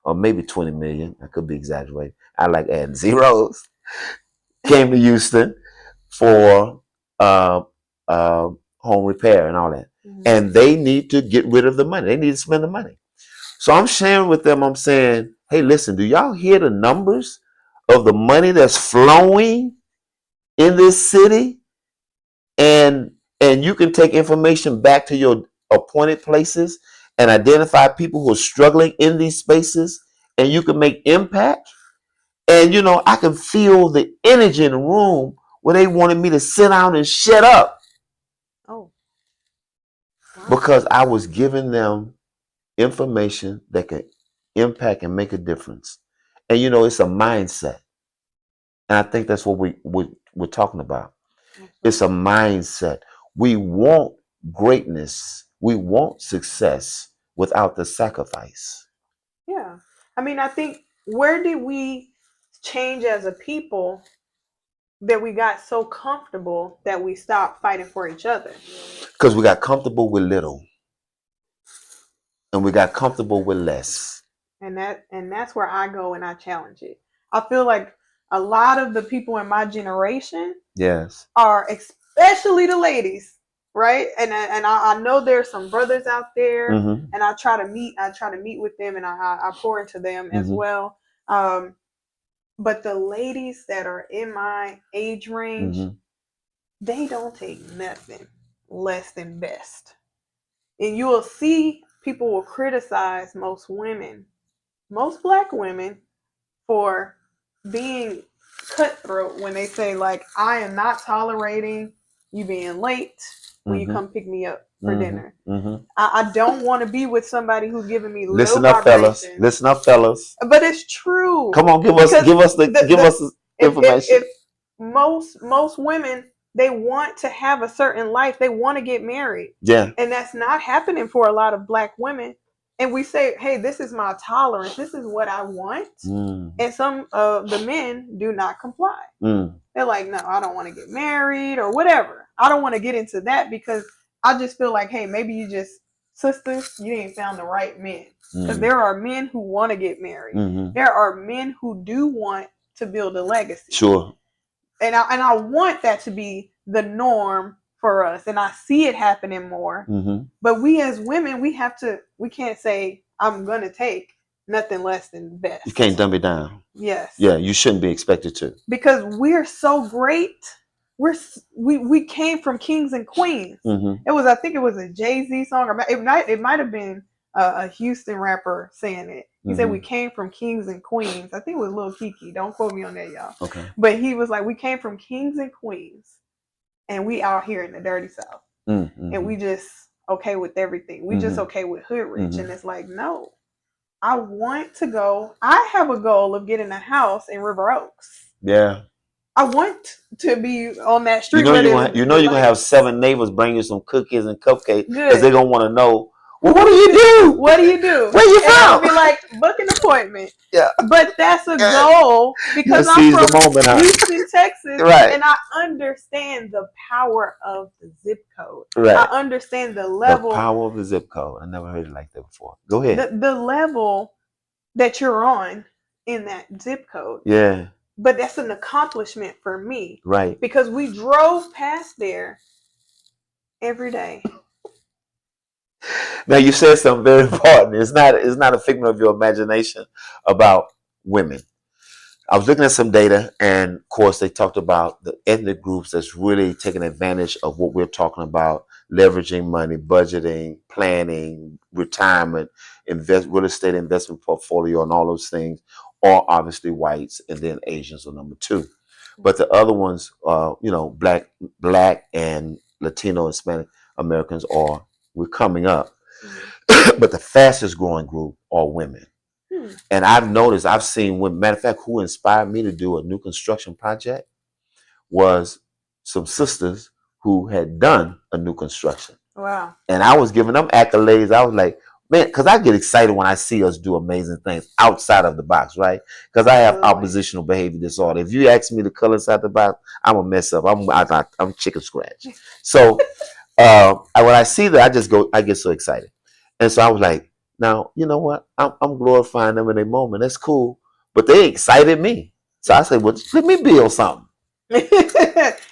or maybe 20 million. I could be exaggerating. I like adding zeros. Came to Houston for home repair and all that. And they need to get rid of the money. They need to spend the money. So I'm sharing with them, I'm saying, hey, listen, do y'all hear the numbers of the money that's flowing in this city? And and you can take information back to your appointed places and identify people who are struggling in these spaces, and you can make impact. And I can feel the energy in the room where they wanted me to sit down and shut up. Oh. Wow. Because I was giving them information that could impact and make a difference. And it's a mindset. And I think that's what we're talking about. It's a mindset. We want greatness. We want success without the sacrifice. Yeah. I mean, I think, where did we change as a people that we got so comfortable that we stopped fighting for each other? Because we got comfortable with little, and we got comfortable with less. And that's where I go and I challenge it. I feel like a lot of the people in my generation, Yes, are, especially the ladies, right? And I know there's some brothers out there, mm-hmm. and I try to meet with them, and I pour into them as Mm-hmm. well. But the ladies that are in my age range, Mm-hmm. they don't take nothing less than best. And you will see people will criticize most women, most black women, for being cutthroat when they say, like, I am not tolerating you being late when you Mm-hmm. come pick me up for Mm-hmm. dinner. Mm-hmm. I don't want to be with somebody who's giving me low Listen up, fellas. vibrations. Listen up, fellas. But it's true. Come on, give us the information. If most women, they want to have a certain life, they want to get married. Yeah. And that's not happening for a lot of black women. And we say, hey, this is my tolerance. This is what I want. Mm. And some of the men do not comply. Mm. They're like, no, I don't want to get married or whatever. I don't want to get into that because I just feel like, hey, maybe you just, sisters, you ain't found the right men. Because there are men who want to get married. Mm-hmm. There are men who do want to build a legacy. Sure. And I want that to be the norm for us. And I see it happening more. Mm-hmm. But we as women, we can't say, I'm going to take nothing less than best. You can't dumb it down. Yes. Yeah, you shouldn't be expected to. Because we're so great. We came from kings and queens. Mm-hmm. I think it was a Jay-Z song, or it might have been a Houston rapper saying it. He said we came from kings and queens. I think it was Lil Kiki. Don't quote me on that, y'all. Okay. But he was like, we came from kings and queens, and we out here in the dirty South, and we just okay with everything. We just okay with hood rich, and it's like, no. I want to go. I have a goal of getting a house in River Oaks. Yeah. I want to be on that street. You're gonna have 7 neighbors bring you some cookies and cupcakes because they're gonna want to know, well, what do you do? What do you do? Where you from? I'll be like, book an appointment. Yeah. But that's a goal because I'm from Houston, Texas, right. And I understand the power of the zip code. Right. I understand the level. The power of the zip code. I never heard it like that before. Go ahead. The level that you're on in that zip code. Yeah. But that's an accomplishment for me. Right. Because we drove past there every day. Now you said something very important. It's not a figment of your imagination about women. I was looking at some data, and of course they talked about the ethnic groups that's really taking advantage of what we're talking about, leveraging money, budgeting, planning, retirement, real estate investment portfolio, and all those things, are obviously whites, and then Asians are number 2. But the other ones, black and Latino, Hispanic Americans we're coming up. But the fastest growing group are women. And I've seen women. Matter of fact, who inspired me to do a new construction project was some sisters who had done a new construction. Wow. And I was giving them accolades. I was like, man, because I get excited when I see us do amazing things outside of the box, right? Because I have oppositional behavior disorder. If you ask me to color inside the box, I'm a mess up. I'm chicken scratch. So when I see that, I get so excited. And so I was like, now, you know what? I'm glorifying them in a moment. That's cool. But they excited me. So I said, well, let me build something.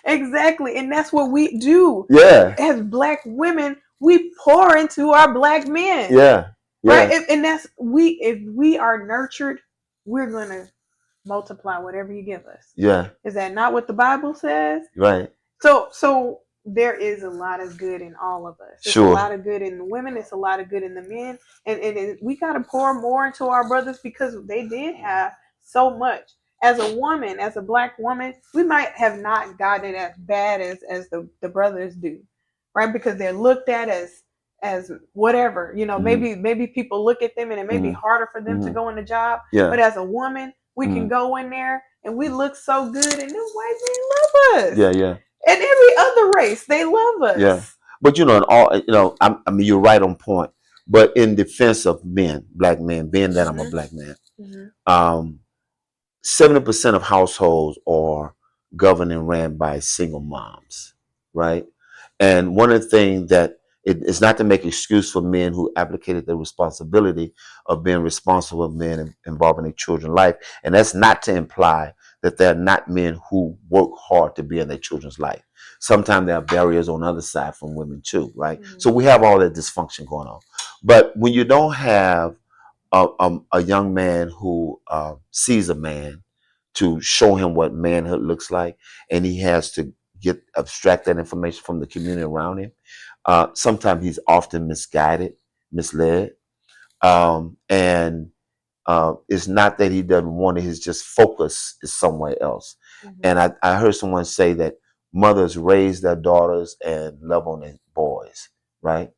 Exactly. And that's what we do. Yeah. As black women, we pour into our black men. Yeah. Right? And if we are nurtured, we're going to multiply whatever you give us. Yeah. Is that not what the Bible says? Right. So there is a lot of good in all of us. It's a Sure. lot of good in the women. It's a lot of good in the men. And we got to pour more into our brothers because they did have so much. As a woman, as a black woman, we might have not gotten it as bad as the brothers do, right? Because they're looked at as whatever, maybe people look at them and it may be harder for them to go in the job. Yeah. But as a woman, we can go in there and we look so good and them white men love us. Yeah, yeah. And every other race, they love us. Yeah. But in all, I mean, you're right on point. But in defense of men, black men, being that I'm a black man, 70% of households are governed and ran by single moms, right? And one of the things that it's not to make excuse for men who abdicated the responsibility of being responsible men involving their children's life. And that's not to imply that they're not men who work hard to be in their children's life. Sometimes there are barriers on the other side from women too, right? So we have all that dysfunction going on. But when you don't have a young man who sees a man to show him what manhood looks like, and he has to abstract that information from the community around him. Sometimes he's often misguided, misled, and it's not that he doesn't want it; his just focus is somewhere else. And I heard someone say that mothers raise their daughters and love on their boys, right?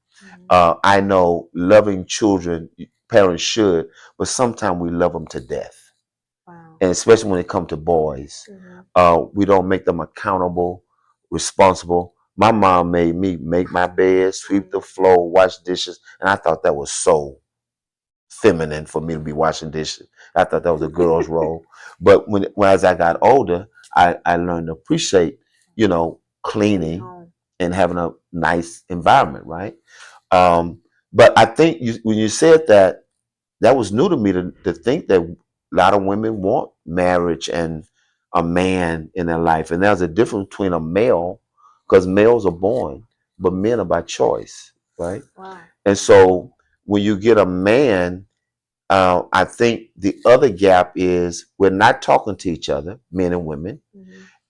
I know loving children, parents should, but sometimes we love them to death. Wow. And especially when it comes to boys, we don't make them accountable, responsible. My mom made me make my bed, sweep the floor, wash dishes, and I thought that was so feminine for me to be washing dishes. I thought that was a girl's role. But when as I got older, I learned to appreciate, cleaning and having a nice environment, right? But I think when you said that, that was new to me to think that a lot of women want marriage and a man in their life. And there's a difference between a male, because males are born, but men are by choice, right? Wow. And so when you get a man, I think the other gap is we're not talking to each other, men and women,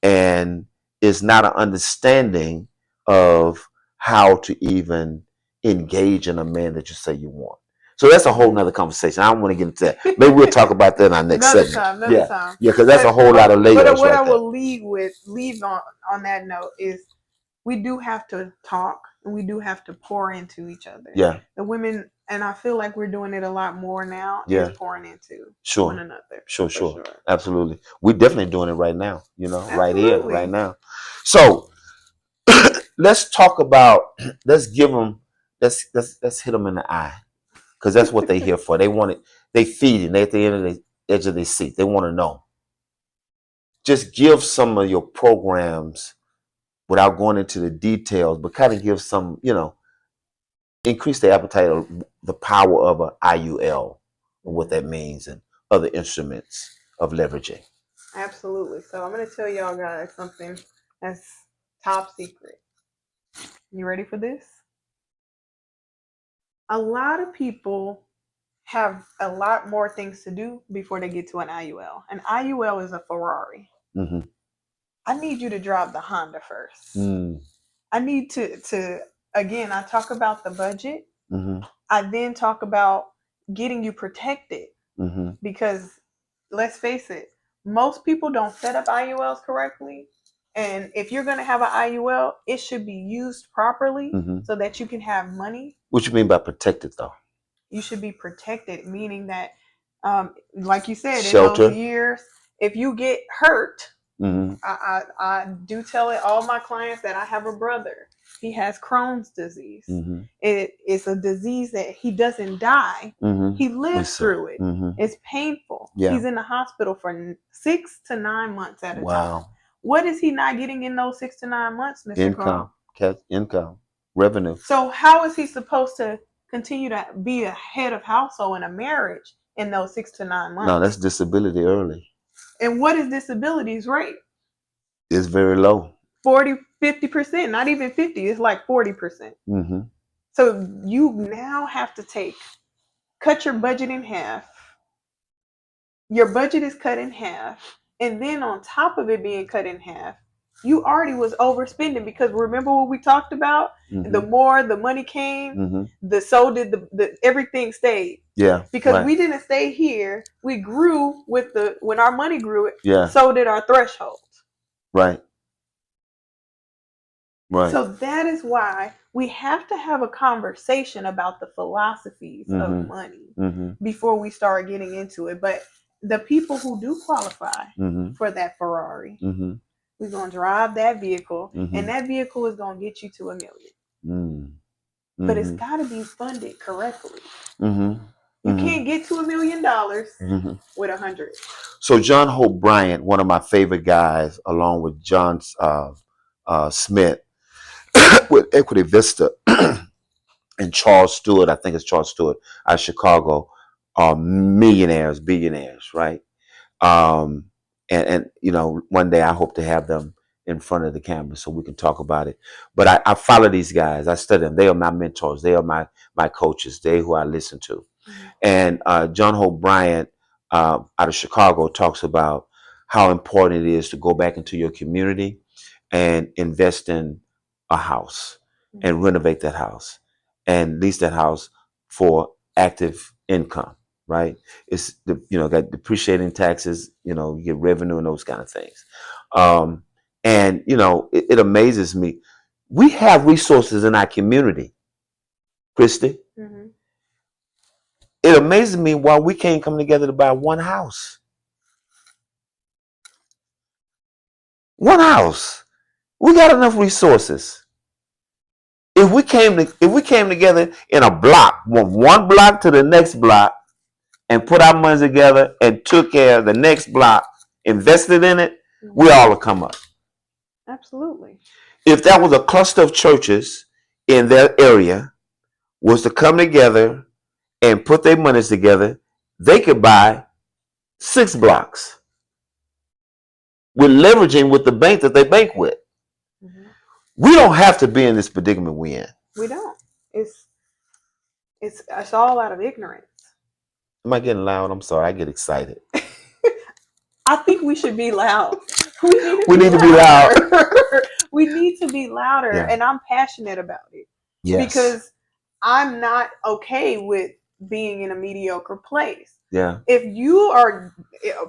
and it's not an understanding of how to even engage in a man that you say you want. So that's a whole nother conversation. I don't want to get into that. Maybe we'll talk about that in our next Another segment. time, another time. Yeah, because that's a whole lot of layers. But what right I there. will leave on that note is we do have to talk and we do have to pour into each other. Yeah. The women, and I feel like we're doing it a lot more now, Yeah. is pouring into Sure. one another. Sure. Absolutely. We're definitely doing it right now, right here, Absolutely. right now. So let's talk about, let's hit them in the eye, because that's what they're here for. They want it, they feeding, they at the end of the edge of their seat. They want to know. Just give some of your programs without going into the details, but kind of give some, increase the appetite of the power of a IUL and what that means and other instruments of leveraging. Absolutely. So I'm going to tell y'all guys something that's top secret. You ready for this? A lot of people have a lot more things to do before they get to an IUL. An IUL is a Ferrari. Mm-hmm. I need you to drive the Honda first. I need to again, I talk about the budget. I then talk about getting you protected because let's face it, most people don't set up IULs correctly. And if you're going to have an IUL, it should be used properly so that you can have money. What you mean by protected, though? You should be protected, meaning that, like you said, Shelter. In those years, if you get hurt, I do tell it all my clients that I have a brother. He has Crohn's disease. It's a disease that he doesn't die. He lives through it. It's painful. Yeah. He's in the hospital for 6 to 9 months at a time. What is he not getting in those 6 to 9 months, Mr. Income, revenue. So how is he supposed to continue to be a head of household in a marriage in those 6 to 9 months? No, that's disability early. And what is disabilities rate? It's very low. 40, 50%, not even 50. It's like 40%. So you now have to cut your budget in half. Your budget is cut in half. And then on top of it being cut in half, you already was overspending, because remember what we talked about? The more the money came, so did the everything stayed. Yeah. Because we didn't stay here. We grew when our money grew, so did our threshold. Right. Right. So that is why we have to have a conversation about the philosophies of money before we start getting into it. But the people who do qualify for that Ferrari, we're going to drive that vehicle, and that vehicle is going to get you to $1 million. But it's got to be funded correctly. You can't get to $1 million with 100. So John Hope Bryant, one of my favorite guys, along with John Smith with Equity Vista, and Charles Stewart, I think it's Charles Stewart out of Chicago, are millionaires, billionaires, right? And you know, one day I hope to have them in front of the camera so we can talk about it. But I follow these guys. I study them. They are my mentors. They are my coaches. They who I listen to. And John Hope Bryant out of Chicago talks about how important it is to go back into your community and invest in a house and renovate that house and lease that house for active income. Right? It's got depreciating taxes. You get revenue and those kind of things. And it amazes me. We have resources in our community, Kristia. It amazes me why we can't come together to buy one house. One house. We got enough resources. If we came together in a block, one block to the next block, and put our money together and took care of the next block, invested in it, we all will come up. Absolutely. If that was a cluster of churches in their area was to come together and put their monies together, they could buy 6 blocks with leveraging with the bank that they bank with. We don't have to be in this predicament we're in. We don't. It's all out of ignorance. Am I getting loud? I'm sorry. I get excited. I think we should be loud. We need to be loud. We need to be louder, and I'm passionate about it. Yes. Because I'm not okay with being in a mediocre place. Yeah. If you are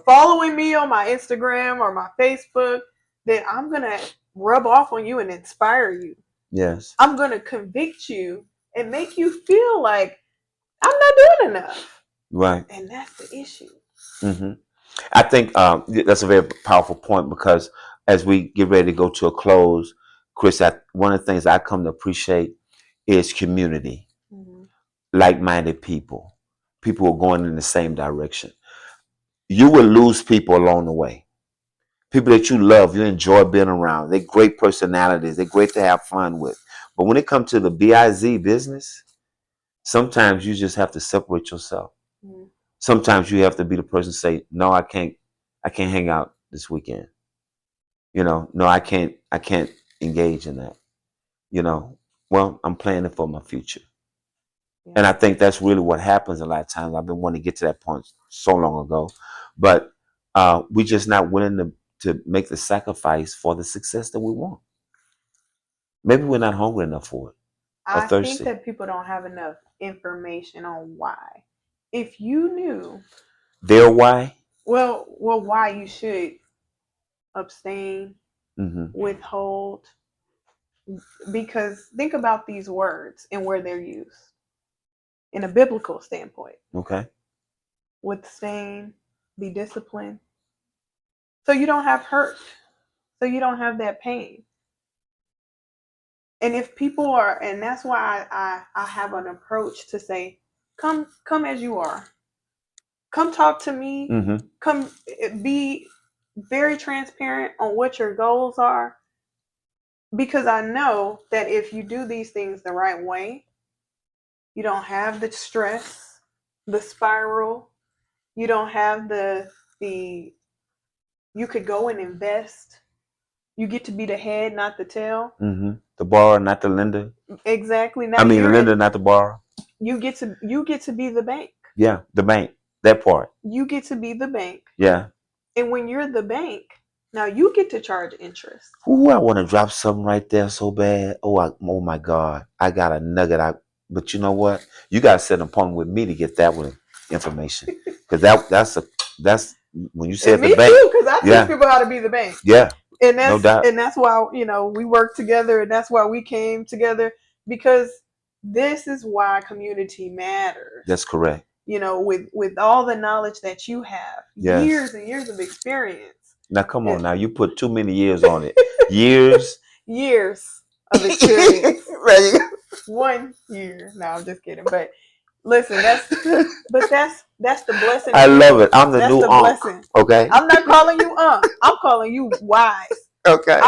following me on my Instagram or my Facebook, then I'm going to rub off on you and inspire you. Yes. I'm going to convict you and make you feel like I'm not doing enough. Right. And that's the issue. I think that's a very powerful point, because as we get ready to go to a close, Chris, one of the things I come to appreciate is community. Like-minded people who are going in the same direction. You will lose people along the way. People that you love, you enjoy being around. They're great personalities. They're great to have fun with. But when it comes to the BIZ business, sometimes you just have to separate yourself. Sometimes you have to be the person to say, no, I can't hang out this weekend. No, I can't engage in that. Well, I'm planning for my future. Yeah. And I think that's really what happens a lot of times. I've been wanting to get to that point so long ago, but we're just not willing to make the sacrifice for the success that we want. Maybe we're not hungry enough for it. I think that people don't have enough information on why. If you knew their why, well, why you should abstain, withhold, because think about these words and where they're used in a biblical standpoint. Okay. Withstand, be disciplined. So you don't have hurt. So you don't have that pain. And if people are, and that's why I have an approach to say, come as you are. Come talk to me. Come be very transparent on what your goals are. Because I know that if you do these things the right way, you don't have the stress, the spiral. You don't have the you could go and invest. You get to be the head, not the tail. The borrower, not the lender. Exactly. The lender, not the borrower. You get to be the bank. Yeah, the bank. That part. You get to be the bank. Yeah. And when you're the bank, Now you get to charge interest. Ooh, I want to drop something right there so bad. Oh my God. I got a nugget. But you know what? You got to set an appointment with me to get that one information. Because that's when you said And the me bank. too, because I teach Yeah. people how to be the bank. Yeah. And No doubt. that's why, we work together, and that's why we came together, because this is why community matters. That's correct. With all the knowledge that you have, Yes. years and years of experience. Now come on, now you put too many years on it. Years. Years of experience. There you go. 1 year. No, I'm just kidding. But listen, that's the blessing. I love it. I'm the That's new the unc. blessing. Okay. I'm not calling you I'm calling you wise. Okay.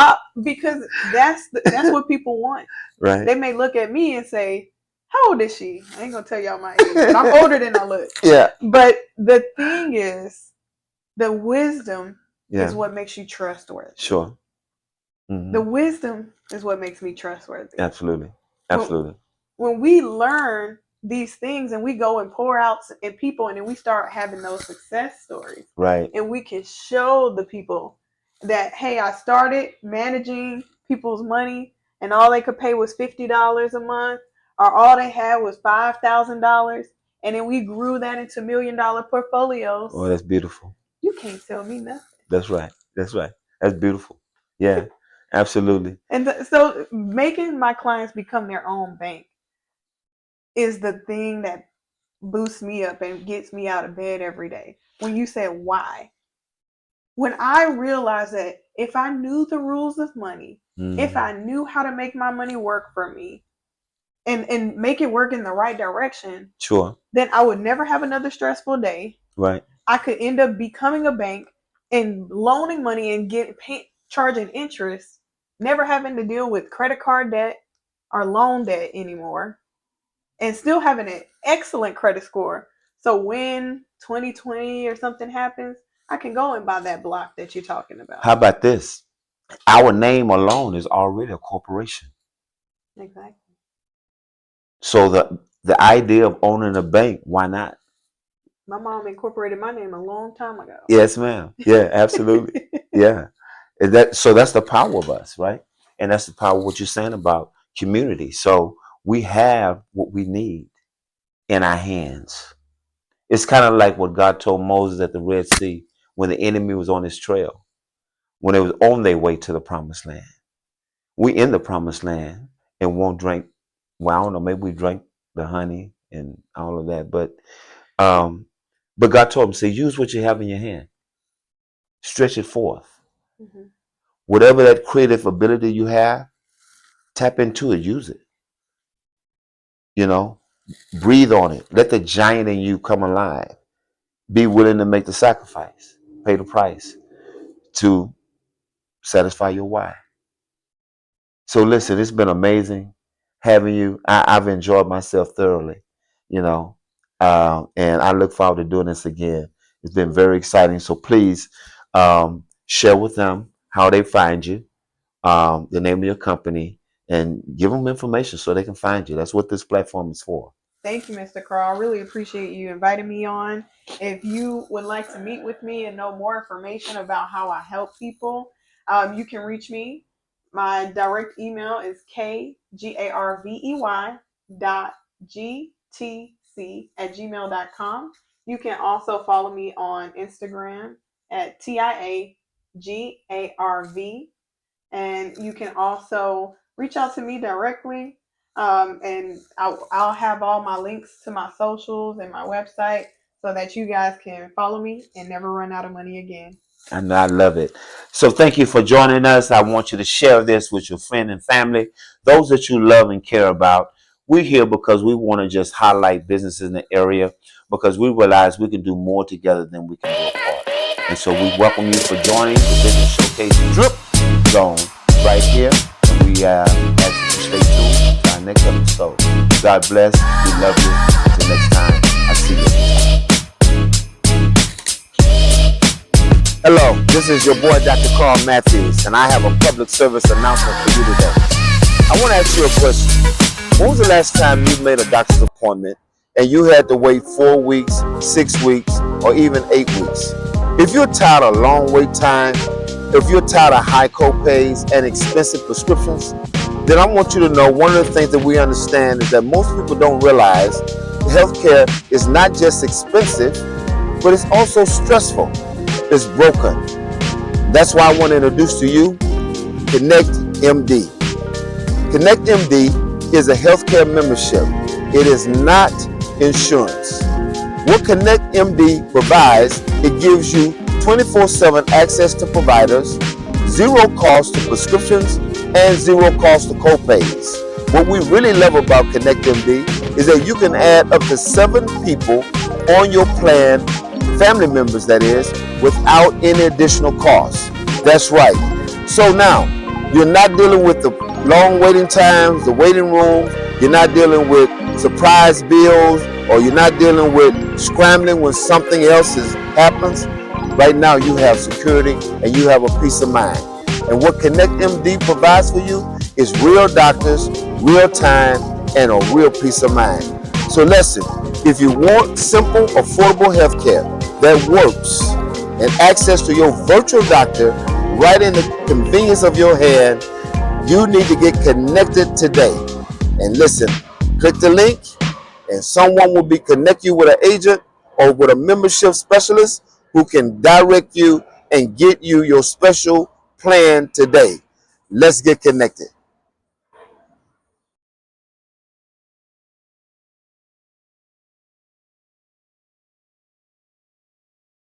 Because that's what people want. Right. They may look at me and say, "How old is she?" I ain't gonna tell y'all my age, but I'm older than I look. Yeah. But the thing is, the wisdom Yeah. is what makes you trustworthy. Sure. Mm-hmm. The wisdom is what makes me trustworthy. Absolutely. Absolutely. When we learn these things and we go and pour out in people, and then we start having those success stories, right? And we can show the people that, hey, I started managing people's money, and all they could pay was $50 a month, or all they had was $5,000, and then we grew that into $1 million portfolios. Oh, that's beautiful. You can't tell me nothing. That's right. That's right. That's beautiful. Yeah, absolutely. And so making my clients become their own bank is the thing that boosts me up and gets me out of bed every day. When you said why, when I realized that if I knew the rules of money, if I knew how to make my money work for me, and make it work in the right direction, sure, then I would never have another stressful day. Right. I could end up becoming a bank and loaning money and charging interest, never having to deal with credit card debt or loan debt anymore, and still having an excellent credit score. So when 2020 or something happens, I can go and buy that block that you're talking about. How about this? Our name alone is already a corporation. Exactly. So the idea of owning a bank, why not? My mom incorporated my name a long time ago. Yes, ma'am. Yeah, absolutely. Yeah. So that's the power of us, right? And that's the power of what you're saying about community. So we have what we need in our hands. It's kind of like what God told Moses at the Red Sea when the enemy was on his trail, when they was on their way to the promised land. We in the promised land and won't drink. Well, I don't know, maybe we drank the honey and all of that, but God told him, say, use what you have in your hand. Stretch it forth. Mm-hmm. Whatever that creative ability you have, tap into it, use it. Breathe on it. Let the giant in you come alive. Be willing to make the sacrifice, pay the price to satisfy your why. So listen, it's been amazing having you. I've enjoyed myself thoroughly, and I look forward to doing this again. It's been very exciting. So please share with them how they find you, the name of your company, and give them information so they can find you. That's what this platform is for. Thank you, Mr. Carl. I really appreciate you inviting me on. If you would like to meet with me and know more information about how I help people, you can reach me. My direct email is kgarvey.gtc@gmail.com. You can also follow me on Instagram at TIAGARV. And you can also reach out to me directly. And I'll have all my links to my socials and my website so that you guys can follow me and never run out of money again. And I love it. So thank you for joining us. I want you to share this with your friend and family, those that you love and care about. We're here because we want to just highlight businesses in the area because we realize we can do more together than we can do apart. And so we welcome you for joining the Business Showcase Drip Zone right here. And we ask you to stay tuned to our next episode. God bless. We love you. Until next time, I see you. Hello, this is your boy Dr. Carl Matthews, and I have a public service announcement for you today. I want to ask you a question. When was the last time you made a doctor's appointment and you had to wait 4 weeks, 6 weeks, or even 8 weeks? If you're tired of long wait times, if you're tired of high copays and expensive prescriptions, then I want you to know one of the things that we understand is that most people don't realize healthcare is not just expensive, but it's also stressful. It's broken. That's why I want to introduce to you Connect MD. Connect MD is a healthcare membership. It is not insurance. What Connect MD provides, it gives you 24/7 access to providers, zero cost to prescriptions, and zero cost to copays. What we really love about Connect MD is that you can add up to 7 people on your plan, family members that is, without any additional cost. That's right. So now, you're not dealing with the long waiting times, the waiting rooms, you're not dealing with surprise bills, or you're not dealing with scrambling when something else happens. Right now you have security and you have a peace of mind. And what Connect MD provides for you is real doctors, real time, and a real peace of mind. So listen, if you want simple, affordable healthcare that works and access to your virtual doctor right in the convenience of your hand, you need to get connected today. And listen, click the link and someone will be connect you with an agent or with a membership specialist who can direct you and get you your special plan today. Let's get connected.